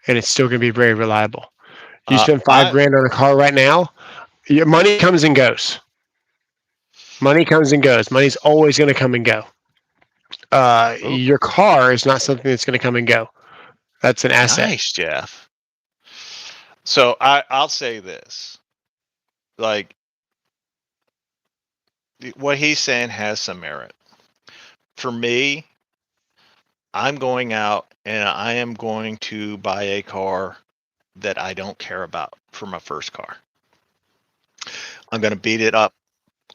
and it's still gonna be very reliable. You spend five I grand on a car right now, your money comes and goes. Money comes and goes. Money's always gonna come and go. Ooh, Your car is not something that's gonna come and go. That's an asset. nice, Jeff. So I'll say this. Like what he's saying has some merit. For me, I'm going out and I am going to buy a car that I don't care about for my first car. I'm going to beat it up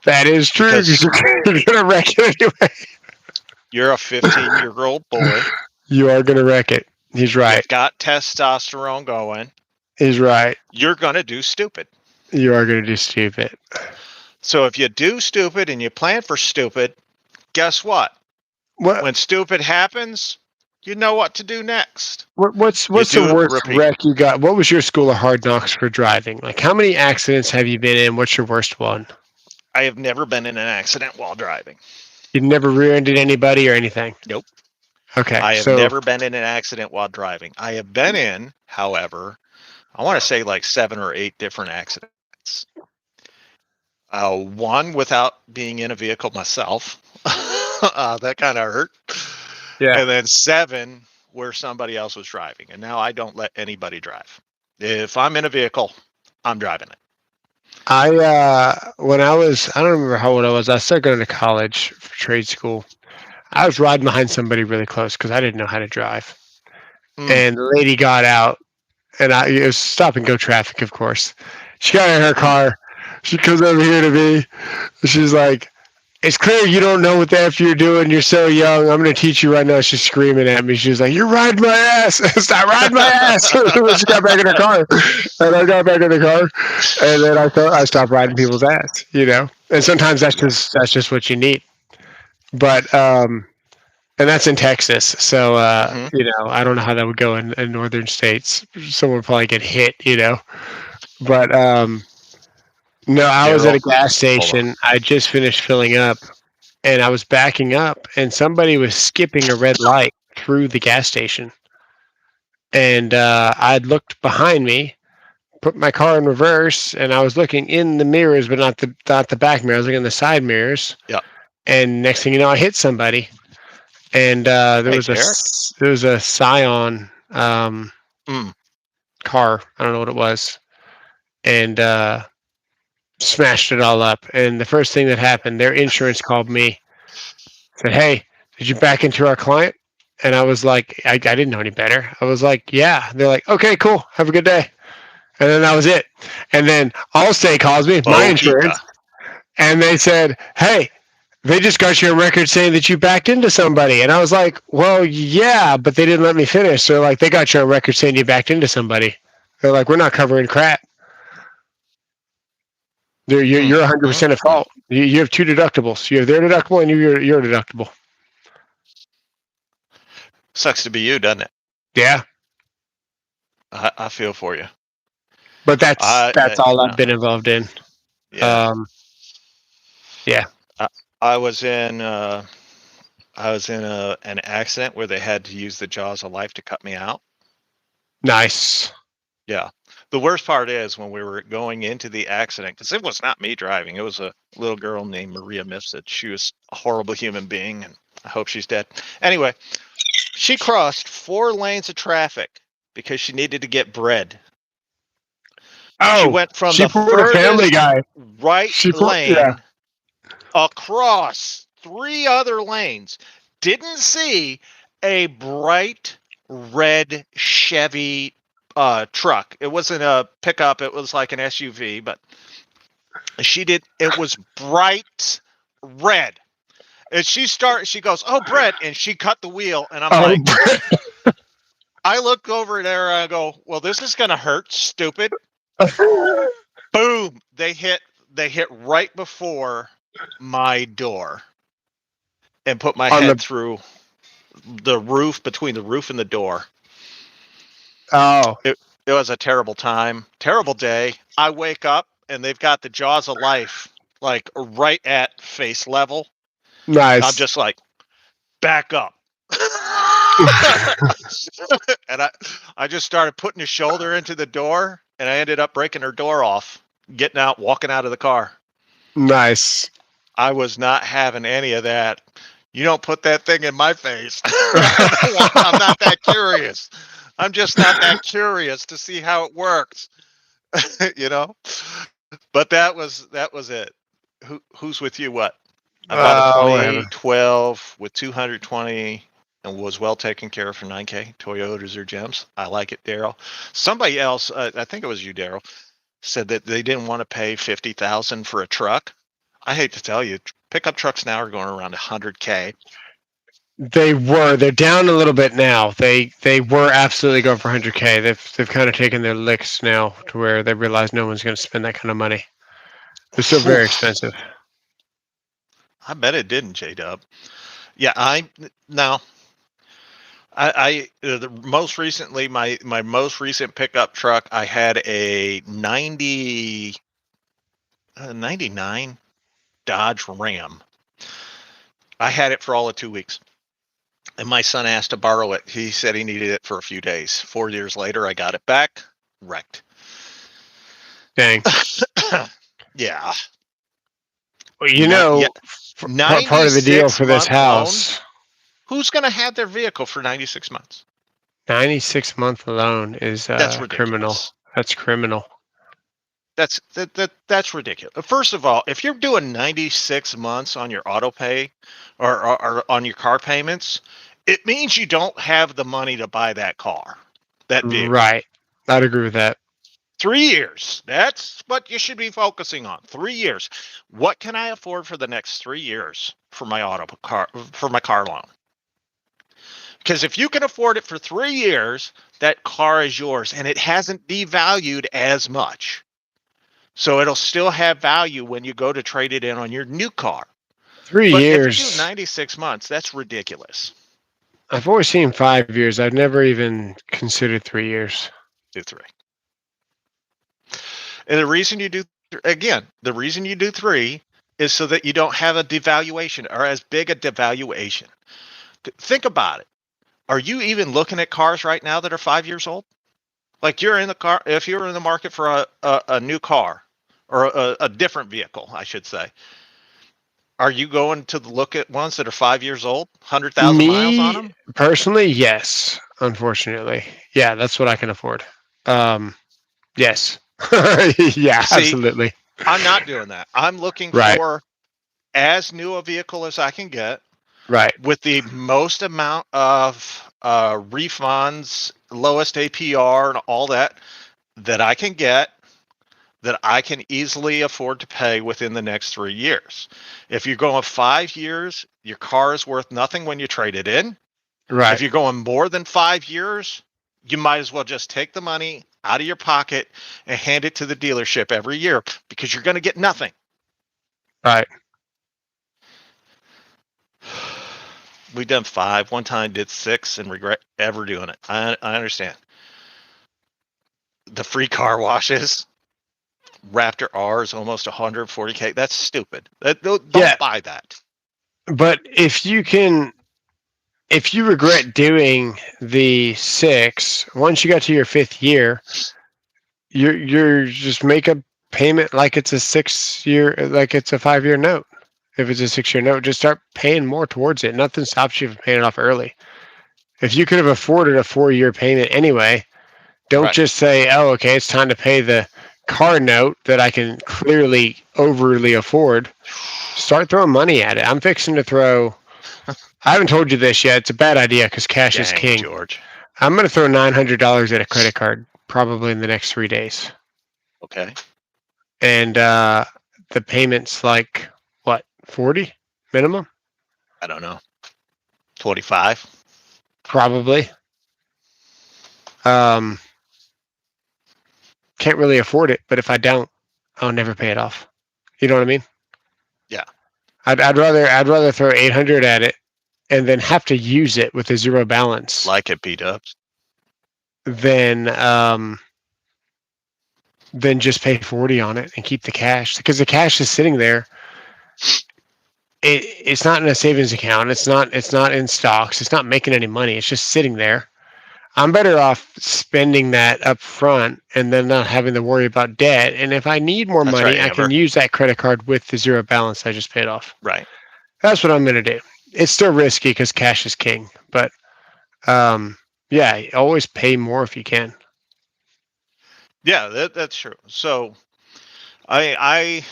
That is true. because You're gonna wreck it anyway. you're a 15-year-old boy. You are gonna wreck it. He's right. You've got testosterone going. He's right. You're going to do stupid. You are gonna do stupid. So if you do stupid and you plan for stupid, guess what? What? When stupid happens, you know what to do next. What's You the do worst repeat. wreck you got? What was your school of hard knocks for driving? Like, how many accidents have you been in? What's your worst one? I have never been in an accident while driving. You've never rear-ended anybody or anything? Nope. Okay, I have so never been in an accident while driving. I have been in, however, I want to say like 7 or 8 different accidents. One without being in a vehicle myself. That kind of hurt. yeah, And then 7 where somebody else was driving. And now I don't let anybody drive. If I'm in a vehicle, I'm driving it. when I don't remember how old I was. I started going to college for trade school. I was riding behind somebody really close because I didn't know how to drive, Mm, and the lady got out, and it was stop and go traffic, of course. She got in her mm. car. She comes over here to me. She's like, "It's clear you don't know what the F you're doing. You're so young. I'm going to teach you right now." She's screaming at me. She's like, "You're riding my ass. Stop riding my ass." She got back in her car. And I got back in the car. And then I stopped riding Nice. people's ass, you know? And sometimes Yeah. that's just what you need. But, and that's in Texas. So, Hmm. I don't know how that would go in northern states. Someone would probably get hit, But, no, I Here, was at a gas hold on. station. I just finished filling up, and I was backing up, and somebody was skipping a red light through the gas station. And I'd looked behind me, put my car in reverse, and I was looking in the mirrors, but not the back mirror. I was looking in the side mirrors. Yeah. And next thing you know, I hit somebody, and Hey, Derek. there was a Scion Mm. car. I don't know what it was, and smashed it all up. And the first thing that happened, their insurance called me, said, "Hey, did you back into our client?" And I was like, I didn't know any better. I was like, "Yeah." They're like, "Okay, cool. Have a good day." And then that was it. And then Allstate calls me, my Makita. insurance, and they said, "Hey, they just got you a record saying that you backed into somebody." And I was like, "Well, yeah, but they didn't let me finish." So like, they got you a record saying you backed into somebody. They're like, "We're not covering crap. Mm, You're mm, 100% at mm. fault. You have two deductibles. You have their deductible and your deductible." Sucks to be you, doesn't it? Yeah, I feel for you. but that's You all I've know, been involved in. yeah. Um, yeah. I, I was in I was in an accident where they had to use the jaws of life to cut me out. Nice. Yeah. The worst part is when we were going into the accident, because it was not me driving. It was a little girl named Maria Mifsud. She was a horrible human being, and I hope she's dead. Anyway, she crossed 4 lanes of traffic because she needed to get bread. She Oh, went from she the pulled a Family furthest Guy. right Yeah. lane across 3 other lanes. Didn't see a bright red Chevy truck. It wasn't a pickup. It was like an SUV, but it was bright red. And she goes, "Oh, bread." And she cut the wheel. And I'm like, I look over at her and I go, "Well, this is going to hurt, stupid." Boom. They hit right before my door and put my head through the roof, between the roof and the door. Oh. It was a terrible time, terrible day. I wake up and they've got the jaws of life like right at face level. Nice. I'm just like, back up. And I just started putting his shoulder into the door, and I ended up breaking her door off, getting out, walking out of the car. Nice. I was not having any of that. You don't put that thing in my face. I'm not that curious. I'm just not that curious to see how it works. You know? But that was it. Who's with you? What? I bought a 2012 with 220 and was well taken care of for $9,000. Toyotas are gems. I like it, Daryl. Somebody else, I think it was you, Daryl, said that they didn't want to pay $50,000 for a truck. I hate to tell you, pickup trucks now are going around $100,000. They're down a little bit now. They were absolutely going for $100,000. They've kind of taken their licks now to where they realize no one's going to spend that kind of money. They're still very expensive. I bet it didn't, J-Dub. Yeah, most recently, my most recent pickup truck, I had a 99 Dodge Ram. I had it for all of 2 weeks. And my son asked to borrow it. He said he needed it for a few days. 4 years later, I got it back, wrecked. Dang. Yeah. Well, you know, part of the deal for this house. Who's going to have their vehicle for 96 months? 96-month loan is criminal. That's criminal. That's ridiculous. First of all, if you're doing 96 months on your auto pay or on your car payments, it means you don't have the money to buy that car, that vehicle. Right. I'd agree with that. 3 years. That's what you should be focusing on. 3 years. What can I afford for the next 3 years for my car loan? Because if you can afford it for 3 years, that car is yours, and it hasn't devalued as much. So it'll still have value when you go to trade it in on your new car. 3 years. If you do 96 months, that's ridiculous. I've always seen 5 years. I've never even considered 3 years. Do 3. And the reason you do, the reason you do 3 is so that you don't have a devaluation or as big a devaluation. Think about it. Are you even looking at cars right now that are 5 years old? Like you're in the car, if you're in the market for a new car or a different vehicle, I should say, are you going to look at ones that are 5 years old, 100,000 miles on them? Personally, yes. Unfortunately, yeah, that's what I can afford. Yes. Yeah, see, absolutely. I'm not doing that. I'm looking for as new a vehicle as I can get. Right. With the most amount of refunds, lowest APR, and all that I can get, that I can easily afford to pay within the next 3 years. If you're going 5 years, your car is worth nothing when you trade it in. Right. If you're going more than 5 years, you might as well just take the money out of your pocket and hand it to the dealership every year because you're going to get nothing. Right. We've done 5. One time did 6 and regret ever doing it. I understand. The free car washes. Raptor R is almost $140,000. That's stupid. Don't buy that. But if you can if you regret doing the 6, once you got to your 5th year, you're just make a payment like it's a 6-year, like it's a 5-year note. If it's a 6-year note, just start paying more towards it. Nothing stops you from paying it off early. If you could have afforded a 4-year payment anyway, don't Right. just say, "Oh, okay, it's time to pay the car note that I can clearly overly afford." Start throwing money at it. I'm fixing to throw. I haven't told you this yet. It's a bad idea because cash is Dang, king. George. I'm going to throw $900 at a credit card probably in the next 3 days. Okay. And the payment's like, what, 40 minimum? I don't know. 25. Probably. Can't really afford it, but if I don't, I'll never pay it off. You know what I mean? Yeah. I'd rather throw 800 at it and then have to use it with a zero balance Like it, B-dubs. than just pay 40 on it and keep the cash, because the cash is sitting there. It's not in a savings account. It's not in stocks. It's not making any money. It's just sitting there. I'm better off spending that up front and then not having to worry about debt. And if I need more That's money, right, I can Amber. use that credit card with the zero balance I just paid off. Right. That's what I'm going to do. It's still risky because cash is king, but yeah, always pay more if you can. Yeah, that's true. So I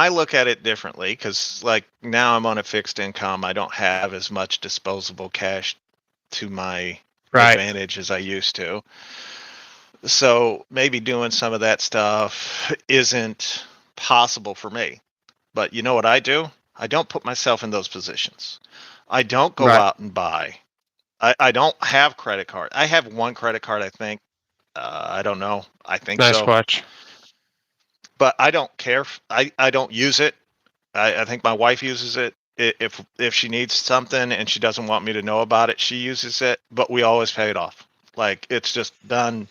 look at it differently because, like, now I'm on a fixed income. I don't have as much disposable cash to my Right. advantage as I used to. So maybe doing some of that stuff isn't possible for me. But you know what I do? I don't put myself in those positions. I don't go Right. out and buy. I don't have credit card. I have one credit card, I think. I don't know. I think Nice so. watch. But I don't care. I don't use it. I think my wife uses it. If she needs something and she doesn't want me to know about it, she uses it. But we always pay it off. Like, it's just done.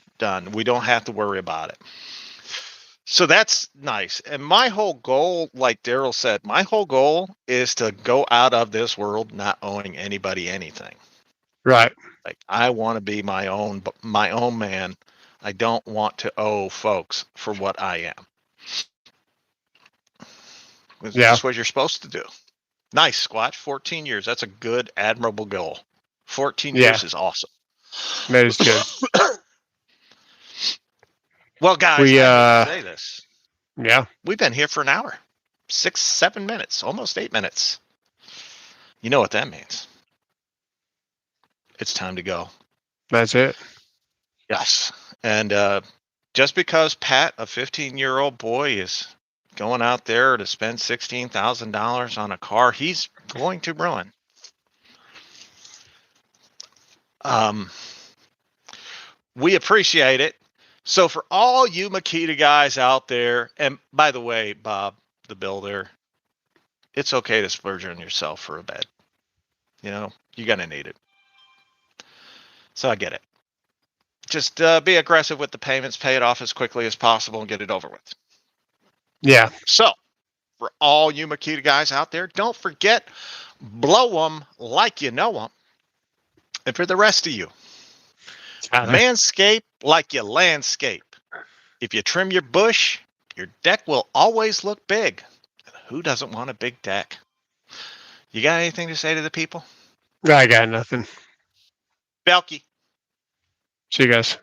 We don't have to worry about it. So that's nice. And my whole goal, like Daryl said, my whole goal is to go out of this world not owing anybody anything. Right. Like, I want to be my own man. I don't want to owe folks for what I am. This Yeah. is what you're supposed to do. Nice, Squatch. 14 years. That's a good, admirable goal. 14 Yeah. years is awesome. That is good. Well, guys, We I hate to say this. yeah. We've been here for an hour. 6, 7 minutes. Almost 8 minutes. You know what that means. It's time to go. That's it. Yes. And just because Pat, a 15-year-old boy, is going out there to spend $16,000 on a car he's going to ruin. We appreciate it. So for all you Makita guys out there, and by the way, Bob, the builder, it's okay to splurge on yourself for a bed. You know, you're going to need it. So I get it. Just be aggressive with the payments, pay it off as quickly as possible, and get it over with. Yeah. So for all you Makita guys out there, don't forget, blow them like you know them. And for the rest of you, manscape like you landscape. If you trim your bush, your deck will always look big. Who doesn't want a big deck? You got anything to say to the people? I got nothing. Belky. See you guys.